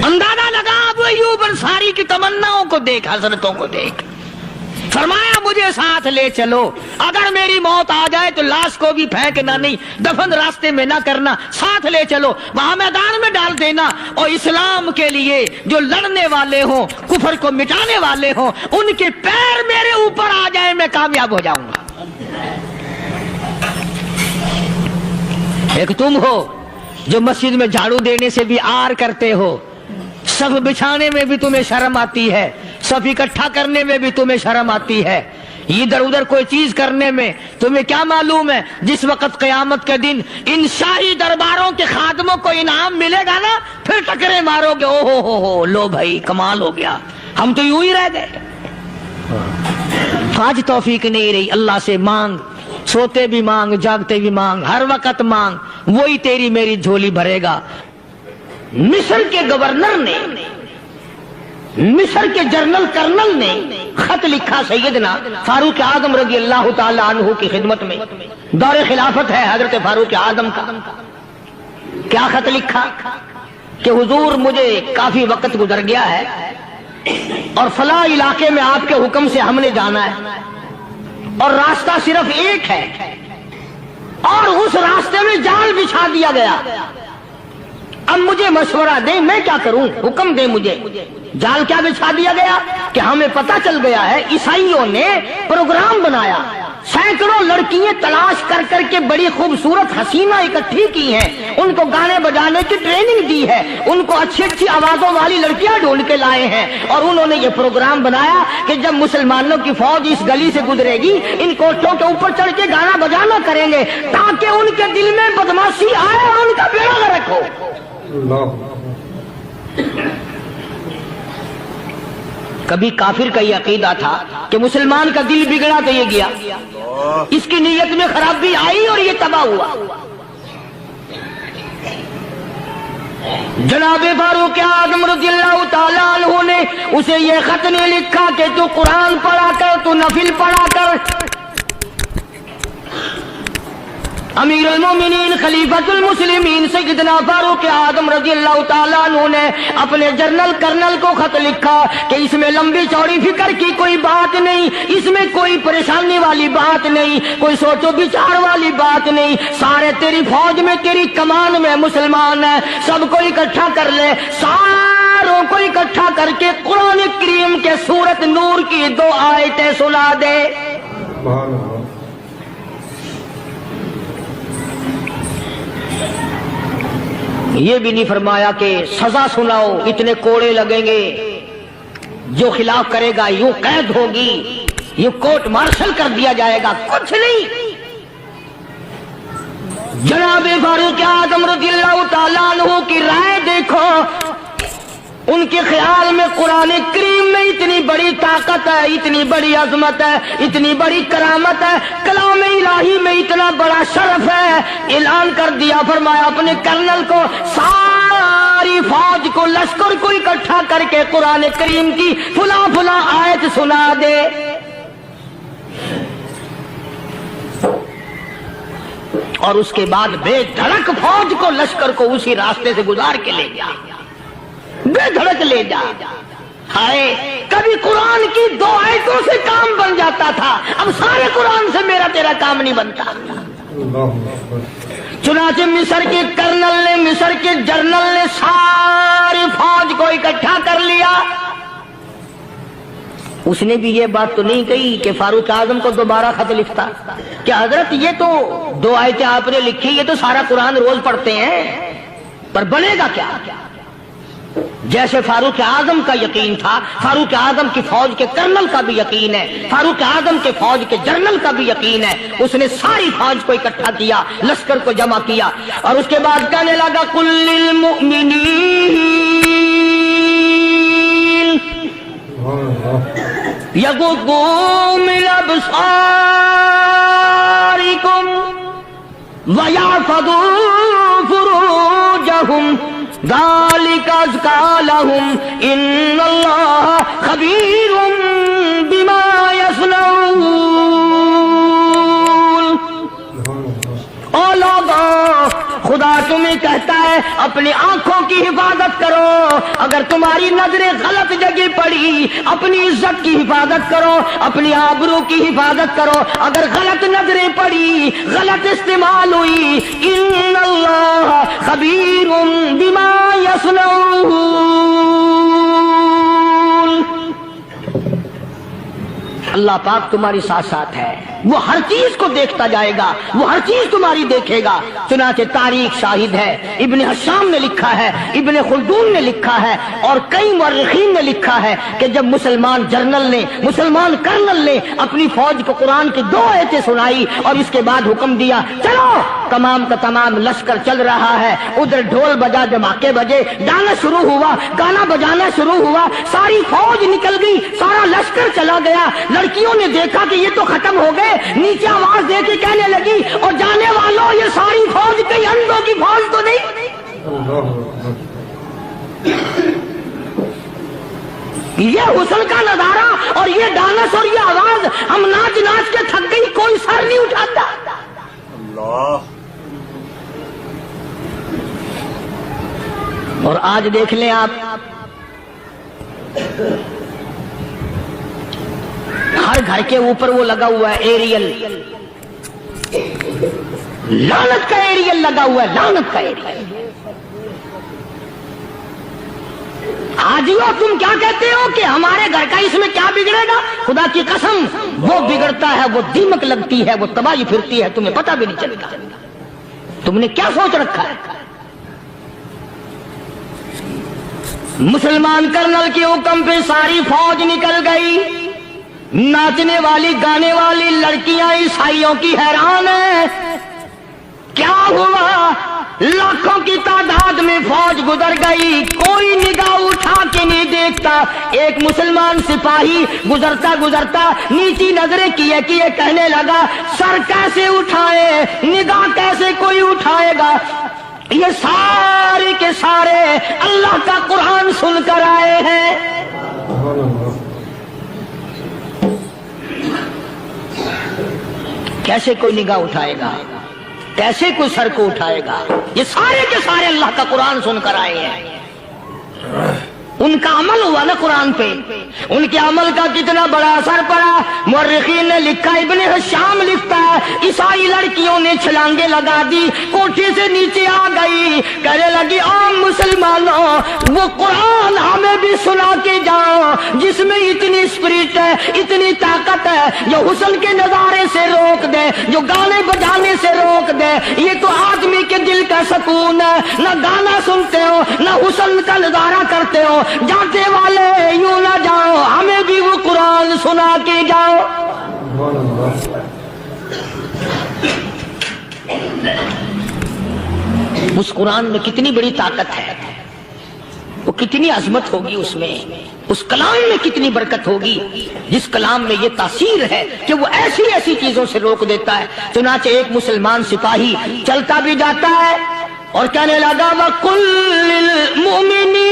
اندازہ لگا ابو ایوب انصاری کی تمناؤں کو دیکھ، حضرتوں کو دیکھ، فرمایا مجھے ساتھ لے چلو، اگر میری موت آ جائے تو لاش کو بھی پھینکنا نہیں، دفن راستے میں نہ کرنا، ساتھ لے چلو، وہاں میدان میں ڈال دینا، اور اسلام کے لیے جو لڑنے والے ہوں، کفر کو مٹانے والے ہوں، ان کے پیر میرے اوپر آ جائیں میں کامیاب ہو جاؤں گا۔ ایک تم ہو جو مسجد میں جھاڑو دینے سے بھی آر کرتے ہو، صف بچھانے میں بھی تمہیں شرم آتی ہے، صف اکٹھا کرنے میں بھی تمہیں شرم آتی ہے، ادھر ادھر کوئی چیز کرنے میں تمہیں کیا معلوم ہے جس وقت قیامت کے دن ان شاہی درباروں کے خادموں کو انعام ملے گا نا، پھر ٹکرے مارو گے، او ہو لو بھائی کمال ہو گیا، ہم تو یوں ہی رہ گئے۔ آج توفیق نہیں رہی، اللہ سے مانگ، سوتے بھی مانگ، جاگتے بھی مانگ، ہر وقت مانگ، وہی تیری میری جھولی بھرے گا۔ مصر کے گورنر نے، مصر کے جنرل کرنل نے خط لکھا سیدنا فاروق اعظم رضی اللہ تعالی عنہ کی خدمت میں، دور خلافت ہے حضرت فاروق اعظم کا۔ کیا خط لکھا کہ حضور مجھے کافی وقت گزر گیا ہے اور فلاں علاقے میں آپ کے حکم سے ہم نے جانا ہے اور راستہ صرف ایک ہے اور اس راستے میں جال بچھا دیا گیا، اب مجھے مشورہ دیں میں کیا کروں، حکم دیں مجھے۔ جال کیا بچھا دیا گیا کہ ہمیں پتا چل گیا ہے عیسائیوں نے پروگرام بنایا، سینکڑوں لڑکیاں تلاش کر کر کے بڑی خوبصورت حسینہ اکٹھی کی ہیں، ان کو گانے بجانے کی ٹریننگ دی ہے، ان کو اچھی اچھی آوازوں والی لڑکیاں ڈھونڈ کے لائے ہیں، اور انہوں نے یہ پروگرام بنایا کہ جب مسلمانوں کی فوج اس گلی سے گزرے گی ان کوٹھوں کے اوپر چڑھ کے گانا بجانا کریں گے تاکہ ان کے دل میں بدماشی آئے اور ان کا بیڑا غرق ہو۔ کبھی کافر کا یہ عقیدہ تھا کہ مسلمان کا دل بگڑا تو یہ گیا، اس کی نیت میں خرابی آئی اور یہ تباہ ہوا۔ جناب فاروق اعظم رضی اللہ تعالی عنہ نے اسے یہ خط نہیں لکھا کہ تو قرآن پڑھا کر، تو نفل پڑھا کر۔ امیر المومنین خلیفۃ المسلمین سیدنا فاروق اعظم رضی اللہ تعالیٰ عنہ نے اپنے جنرل کرنل کو خط لکھا کہ اس میں لمبی چوڑی فکر کی کوئی بات نہیں، اس میں کوئی پریشانی والی بات نہیں، کوئی سوچ و بچار والی بات نہیں، سارے تیری فوج میں تیری کمان میں مسلمان ہیں، سب کو اکٹھا کر لے، ساروں کو اکٹھا کر کے قرآن کریم کے سورت نور کی 2 آیتیں سنا دے۔ یہ بھی نہیں فرمایا کہ سزا سناؤ، اتنے کوڑے لگیں گے، جو خلاف کرے گا یوں قید ہوگی، یوں کورٹ مارشل کر دیا جائے گا، کچھ نہیں۔ جناب فاروق اعظم رضی اللہ تعالیٰ عنہ کی رائے دیکھو، ان کے خیال میں قرآن کریم میں اتنی بڑی طاقت ہے، اتنی بڑی عظمت ہے، اتنی بڑی کرامت ہے، کلام الہی میں اتنا بڑا شرف ہے۔ اعلان کر دیا، فرمایا اپنے کرنل کو ساری فوج کو، لشکر کو اکٹھا کر کے قرآن کریم کی فلاں فلاں آیت سنا دے۔ اور اس کے بعد بے دھڑک فوج کو، لشکر کو اسی راستے سے گزار کے لے جا، بے دھڑک لے جا۔ ہائے کبھی قرآن کی 2 آیتوں سے کام بن جاتا تھا، اب سارے قرآن سے میرا تیرا کام نہیں بنتا۔ چنانچہ مصر کے کرنل نے، مصر کے جنرل نے ساری فوج کو اکٹھا کر لیا۔ اس نے بھی یہ بات تو نہیں کہی کہ فاروق اعظم کو دوبارہ خط لکھتا کہ حضرت یہ تو 2 آیتیں آپ نے لکھی، یہ تو سارا قرآن روز پڑھتے ہیں، پر بنے گا کیا؟ جیسے فاروق اعظم کا یقین تھا، فاروق اعظم کی فوج کے کرنل کا بھی یقین ہے، فاروق اعظم کے فوج کے جنرل کا بھی یقین ہے۔ اس نے ساری فوج کو اکٹھا کیا، لشکر کو جمع کیا، اور اس کے بعد کہنے لگا قل للمؤمنین یغضوا من ابصارکم ویحفظوا فروجہم ذالک ازکی لہم ان اللہ خبیر بما یصنعون۔ او لوگوں، خدا تمہیں کہتا ہے اپنی آنکھوں کی حفاظت کرو، اگر تمہاری نظریں غلط جگہ پڑی اپنی عزت کی حفاظت کرو، اپنی آبرو کی حفاظت کرو، اگر غلط نظریں پڑی غلط استعمال ہوئی، ان اللہ خبیر بما یصنعون، اللہ پاک تمہاری ساتھ ساتھ ہے، وہ ہر چیز کو دیکھتا جائے گا، وہ ہر چیز تمہاری دیکھے گا۔ چنانچہ تاریخ شاہد ہے، ابن حشام نے لکھا ہے، ابن خلدون نے لکھا ہے، اور کئی مورخین نے لکھا ہے کہ جب مسلمان جرنل نے، مسلمان کرنل نے اپنی فوج کو قرآن کی 2 آیتیں سنائی اور اس کے بعد حکم دیا چلو، تمام کا تمام لشکر چل رہا ہے، ادھر ڈھول بجا، دھماکے بجے، گانا شروع ہوا، گانا بجانا شروع ہوا، ساری فوج نکل گئی، سارا لشکر چلا گیا۔ لڑکیوں نے دیکھا کہ یہ تو ختم ہو گئے، نیچے آواز دے کے کہنے لگی اور جانے والوں یہ ساری فوج کئی اندھوں کی فوج تو نہیں؟ یہ حسن کا نظارہ اور یہ ڈانس اور یہ آواز، ہم ناچ ناچ کے تھک گئی، کوئی سر نہیں اٹھاتا۔ اور آج دیکھ لیں آپ، ہر گھر کے اوپر وہ لگا ہوا ہے ایریل، لعنت کا ایریل لگا ہوا ہے، لعنت کا ایریل۔ حاجیوں تم کیا کہتے ہو کہ ہمارے گھر کا اس میں کیا بگڑے گا؟ خدا کی قسم وہ بگڑتا ہے، وہ دیمک لگتی ہے، وہ تباہی پھرتی ہے، تمہیں پتہ بھی نہیں چلتا۔ تم نے کیا سوچ رکھا ہے؟ مسلمان کرنل کے حکم پہ ساری فوج نکل گئی، ناچنے والی گانے والی لڑکیاں عیسائیوں کی حیران ہیں، کیا ہوا؟ لاکھوں کی تعداد میں فوج گزر گئی، کوئی نگاہ اٹھا کے نہیں دیکھتا۔ ایک مسلمان سپاہی گزرتا گزرتا نیچی نظریں کیے کیے کہنے لگا سر کیسے اٹھائے، نگاہ کیسے کوئی اٹھائے گا؟ یہ سارے کے سارے اللہ کا قرآن سن کر آئے ہیں۔ کیسے کوئی نگاہ اٹھائے گا؟ کیسے کوئی سر کو اٹھائے گا؟ یہ سارے کے سارے اللہ کا قرآن سن کر آئے ہیں۔ ان کا عمل ہوا نا قرآن پہ، ان کے عمل کا کتنا بڑا اثر پڑا۔ مورخین نے لکھا، ابن حشام لکھتا ہے عیسائی لڑکیوں نے چھلانگے لگا دی، کوٹھی سے نیچے آ گئی، کہنے لگی عام مسلمانوں وہ قرآن ہمیں بھی سنا کے جاؤ جس میں اتنی اسپرٹ ہے، اتنی طاقت ہے، جو حسن کے نظارے سے روک دے، جو گانے بجانے سے روک دے۔ یہ تو آدمی کے دل کا سکون ہے، نہ گانا سنتے ہو نہ حسن کا نظارہ کرتے ہو، جاتے والے یوں نہ جاؤ، ہمیں بھی وہ قرآن سنا کے جاؤ۔ اس قرآن میں کتنی بڑی طاقت ہے، وہ کتنی عظمت ہوگی اس میں، اس کلام میں کتنی برکت ہوگی، جس کلام میں یہ تاثیر ہے کہ وہ ایسی ایسی چیزوں سے روک دیتا ہے۔ چنانچہ ایک مسلمان سپاہی چلتا بھی جاتا ہے اور کہنے لگا وَقُلْ لِّلْمُؤْمِنِينَ،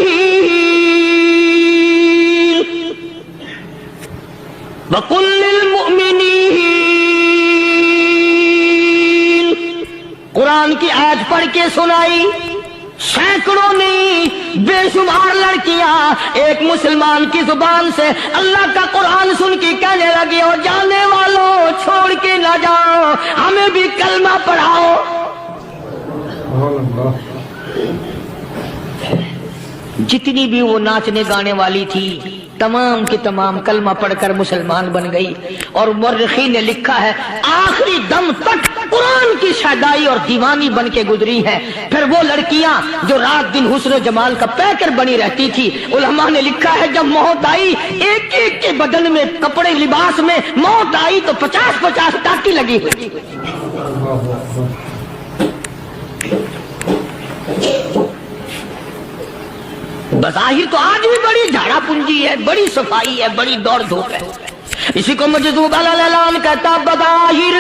قرآن کی آیت پڑھ کے سنائی۔ سینکڑوں نہیں بے شمار لڑکیاں ایک مسلمان کی زبان سے اللہ کا قرآن سن کے کہنے لگی اور جانے والوں چھوڑ کے نہ جاؤ، ہمیں بھی کلمہ پڑھاؤ۔ جتنی بھی وہ ناچنے گانے والی تھی تمام کی تمام کلمہ پڑھ کر مسلمان بن گئی۔ اور مورخین نے لکھا ہے آخری دم تک قرآن کی شیدائی اور دیوانی بن کے گزری ہے۔ پھر وہ لڑکیاں جو رات دن حسن و جمال کا پیکر بنی رہتی تھی، علماء نے لکھا ہے جب موت آئی ایک ایک کے بدن میں کپڑے لباس میں موت آئی تو 50-50 ٹاکی لگی ہوئی۔ بظاہر تو آج بھی بڑی جھاڑا پنجی ہے، بڑی صفائی ہے، بڑی دوڑ دھوپ ہے۔ اسی کو مجذوب الاعلان کہتا بظاہر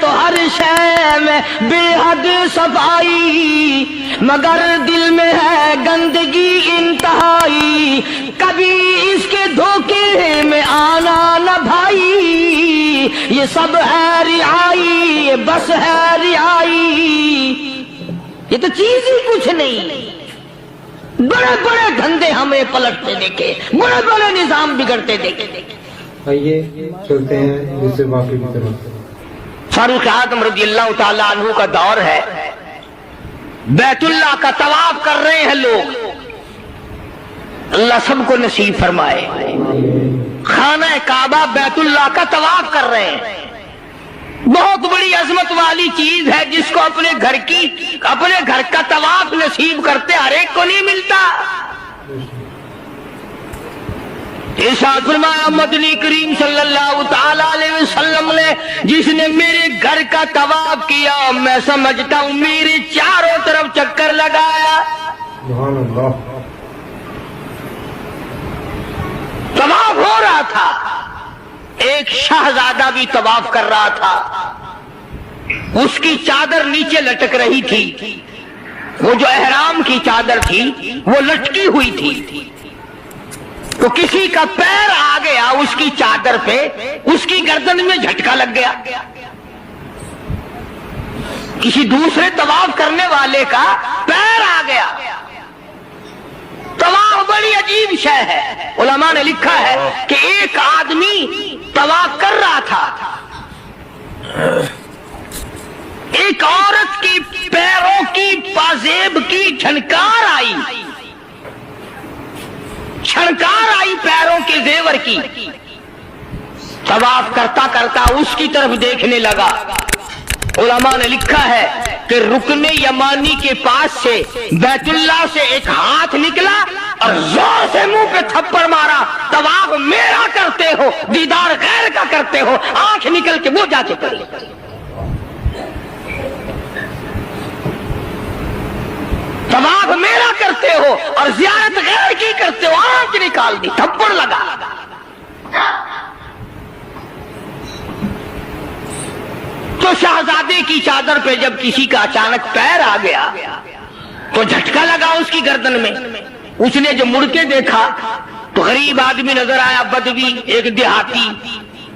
تو ہر شے میں بے حد صفائی، مگر دل میں ہے گندگی انتہائی، کبھی اس کے دھوکے میں آنا نہ بھائی، یہ سب ہے رعائی، یہ بس ہے رعائی، یہ تو چیز ہی کچھ نہیں۔ بڑے بڑے دھندے ہمیں پلٹتے دیکھے، بڑے بڑے نظام بگڑتے دیکھے۔ آئیے چلتے ہیں دوسرے واقعے کی طرف۔ فاروق اعظم رضی اللہ تعالیٰ عنہ کا دور ہے، بیت اللہ کا طواف کر رہے ہیں لوگ، اللہ سب کو نصیب فرمائے۔ خانہ کعبہ بیت اللہ کا طواف کر رہے ہیں، بہت بڑی عظمت والی چیز ہے جس کو اپنے گھر کا طواف نصیب کرتے ہر ایک کو نہیں ملتا۔ ارشاد فرمایا مدنی کریم صلی اللہ تعالی علیہ وسلم نے، جس نے میرے گھر کا طواف کیا میں سمجھتا ہوں میرے چاروں طرف چکر لگایا۔ سبحان اللہ۔ طواف ہو رہا تھا، ایک شہزادہ بھی طواف کر رہا تھا، اس کی چادر نیچے لٹک رہی تھی، وہ جو احرام کی چادر تھی وہ لٹکی ہوئی تھی، تو کسی کا پیر آ گیا اس کی چادر پہ، اس کی گردن میں جھٹکا لگ گیا، کسی دوسرے طواف کرنے والے کا پیر آ گیا۔ طواف بڑی عجیب شے ہے، علماء نے لکھا ہے کہ ایک آدمی طواف کر رہا تھا، ایک عورت کی پیروں کی پازیب کی چھنکار آئی، پیروں کے زیور کی، طواف کرتا کرتا اس کی طرف دیکھنے لگا۔ علماء نے لکھا ہے کہ رکن یمانی کے پاس سے بیت اللہ سے ایک ہاتھ نکلا اور زور سے منہ پہ تھپڑ مارا، طواف میرا کرتے ہو دیدار غیر کا کرتے ہو، آنکھ نکل کے وہ جا کے پڑی۔ طواف میرا کرتے ہو اور زیارت غیر کی کرتے ہو، آنکھ نکال دی، تھپڑ لگا۔ تو شہزادے کی چادر پہ جب کسی کا اچانک پیر آ گیا تو جھٹکا لگا اس کی گردن میں، اس نے جو مڑ کے دیکھا تو غریب آدمی نظر آیا، بدوی ایک دیہاتی،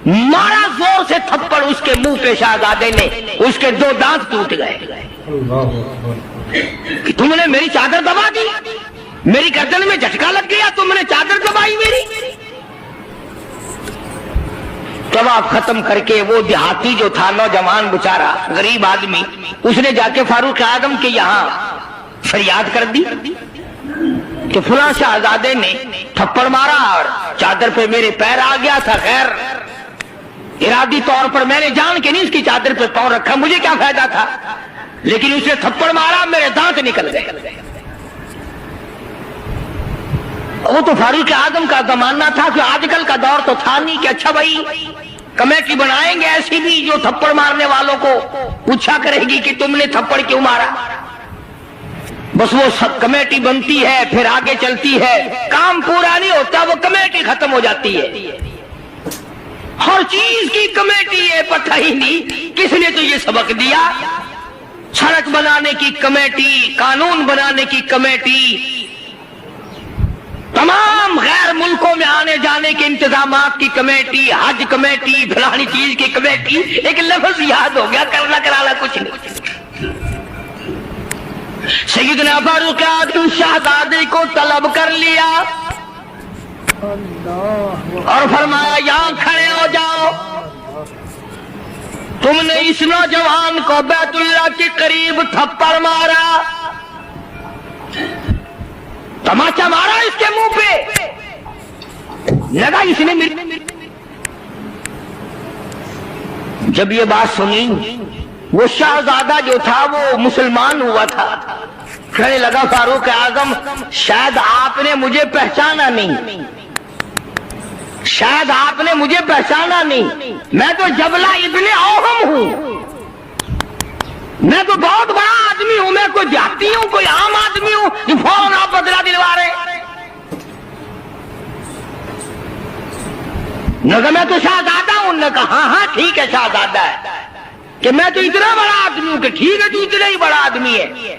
مارا زور سے تھپڑ اس کے منہ پہ، شہزادے نے اس کے 2 دانت ٹوٹ گئے کہ تم نے میری چادر دبا دی، میری گردن میں جھٹکا لگ گیا، تم نے چادر دبائی میری۔ طواف ختم کر کے وہ دیہاتی جو تھا، نوجوان بیچارہ غریب آدمی، اس نے جا کے فاروق اعظم کے یہاں فریاد کر دی کہ فلاں شہزادے نے تھپڑ مارا اور چادر پہ میرے پیر آ گیا تھا، خیر ارادی طور پر میں نے جان کے نہیں اس کی چادر پہ پاؤں رکھا، مجھے کیا فائدہ تھا، لیکن اس نے تھپڑ مارا، میرے دانت نکل گئے۔ وہ تو فاروق اعظم کا زمانہ تھا کہ آج کل کا دور تو تھا نہیں کہ اچھا بھائی کمیٹی بنائیں گے ایسی بھی جو تھپڑ مارنے والوں کو پوچھا کرے گی کہ تم نے تھپڑ کیوں مارا۔ بس وہ سب کمیٹی بنتی ہے، پھر آگے چلتی ہے، کام پورا نہیں ہوتا، وہ کمیٹی ختم ہو جاتی ہے۔ ہر چیز کی کمیٹی ہے، پتہ ہی نہیں کس نے تو یہ سبق دیا۔ سڑک بنانے کی کمیٹی، قانون بنانے کی کمیٹی، تمام غیر ملکوں میں آنے جانے کے انتظامات کی کمیٹی، حج کمیٹی، فلانی چیز کی کمیٹی، ایک لفظ یاد ہو گیا، کرنا کرانا کچھ نہیں۔ سیدنا فاروق اعظم شہزادے کو طلب کر لیا اور فرمایا یہاں کھڑے ہو جاؤ، تم نے اس نوجوان کو بیت اللہ کے قریب تھپڑ مارا، تماچا مارا اس کے منہ پہ، لگا اس نے جب یہ بات سنی، وہ شہزادہ جو تھا وہ مسلمان ہوا تھا، کہنے لگا فاروق اعظم شاید آپ نے مجھے پہچانا نہیں، شاید آپ نے مجھے پہچانا نہیں، میں تو جبلہ ابن اوہم ہوں، میں تو بہت بڑا آدمی ہوں، میں کوئی دیہاتی ہوں، کوئی عام آدمی ہوں جو فوراً آپ بدلہ دلوا رہے ہیں۔ میں تو شہزادہ ہوں، نے کہا ہاں ٹھیک ہے شہزادہ ہے، کہ میں تو اتنا بڑا آدمی ہوں کہ ٹھیک ہے تو اتنا ہی بڑا آدمی ہے،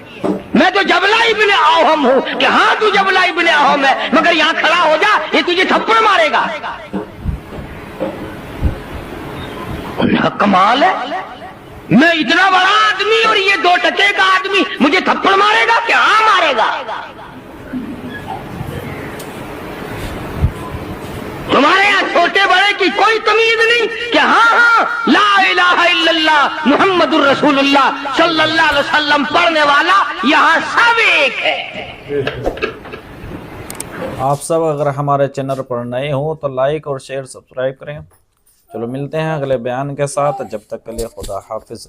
میں تو جبلہ ابن اوہم ہوں کہ ہاں تو جبلہ ابن اوہم ہے، مگر یہاں کھڑا ہو جا یہ تجھے تھپڑ مارے گا۔ کمال ہے، میں اتنا بڑا آدمی اور یہ 2 ٹکے کا آدمی مجھے تھپڑ مارے گا کہ ہاں مارے گا؟ تمہارے یہاں چھوٹے بڑے کی کوئی تمیز نہیں کہ ہاں لا الہ الا اللہ محمد الرسول اللہ صلی اللہ علیہ وسلم پڑھنے والا یہاں سب ایک ہے۔ آپ سب اگر ہمارے چینل پر نئے ہوں تو لائک اور شیئر سبسکرائب کریں۔ چلو ملتے ہیں اگلے بیان کے ساتھ، جب تک کے لیے خدا حافظ۔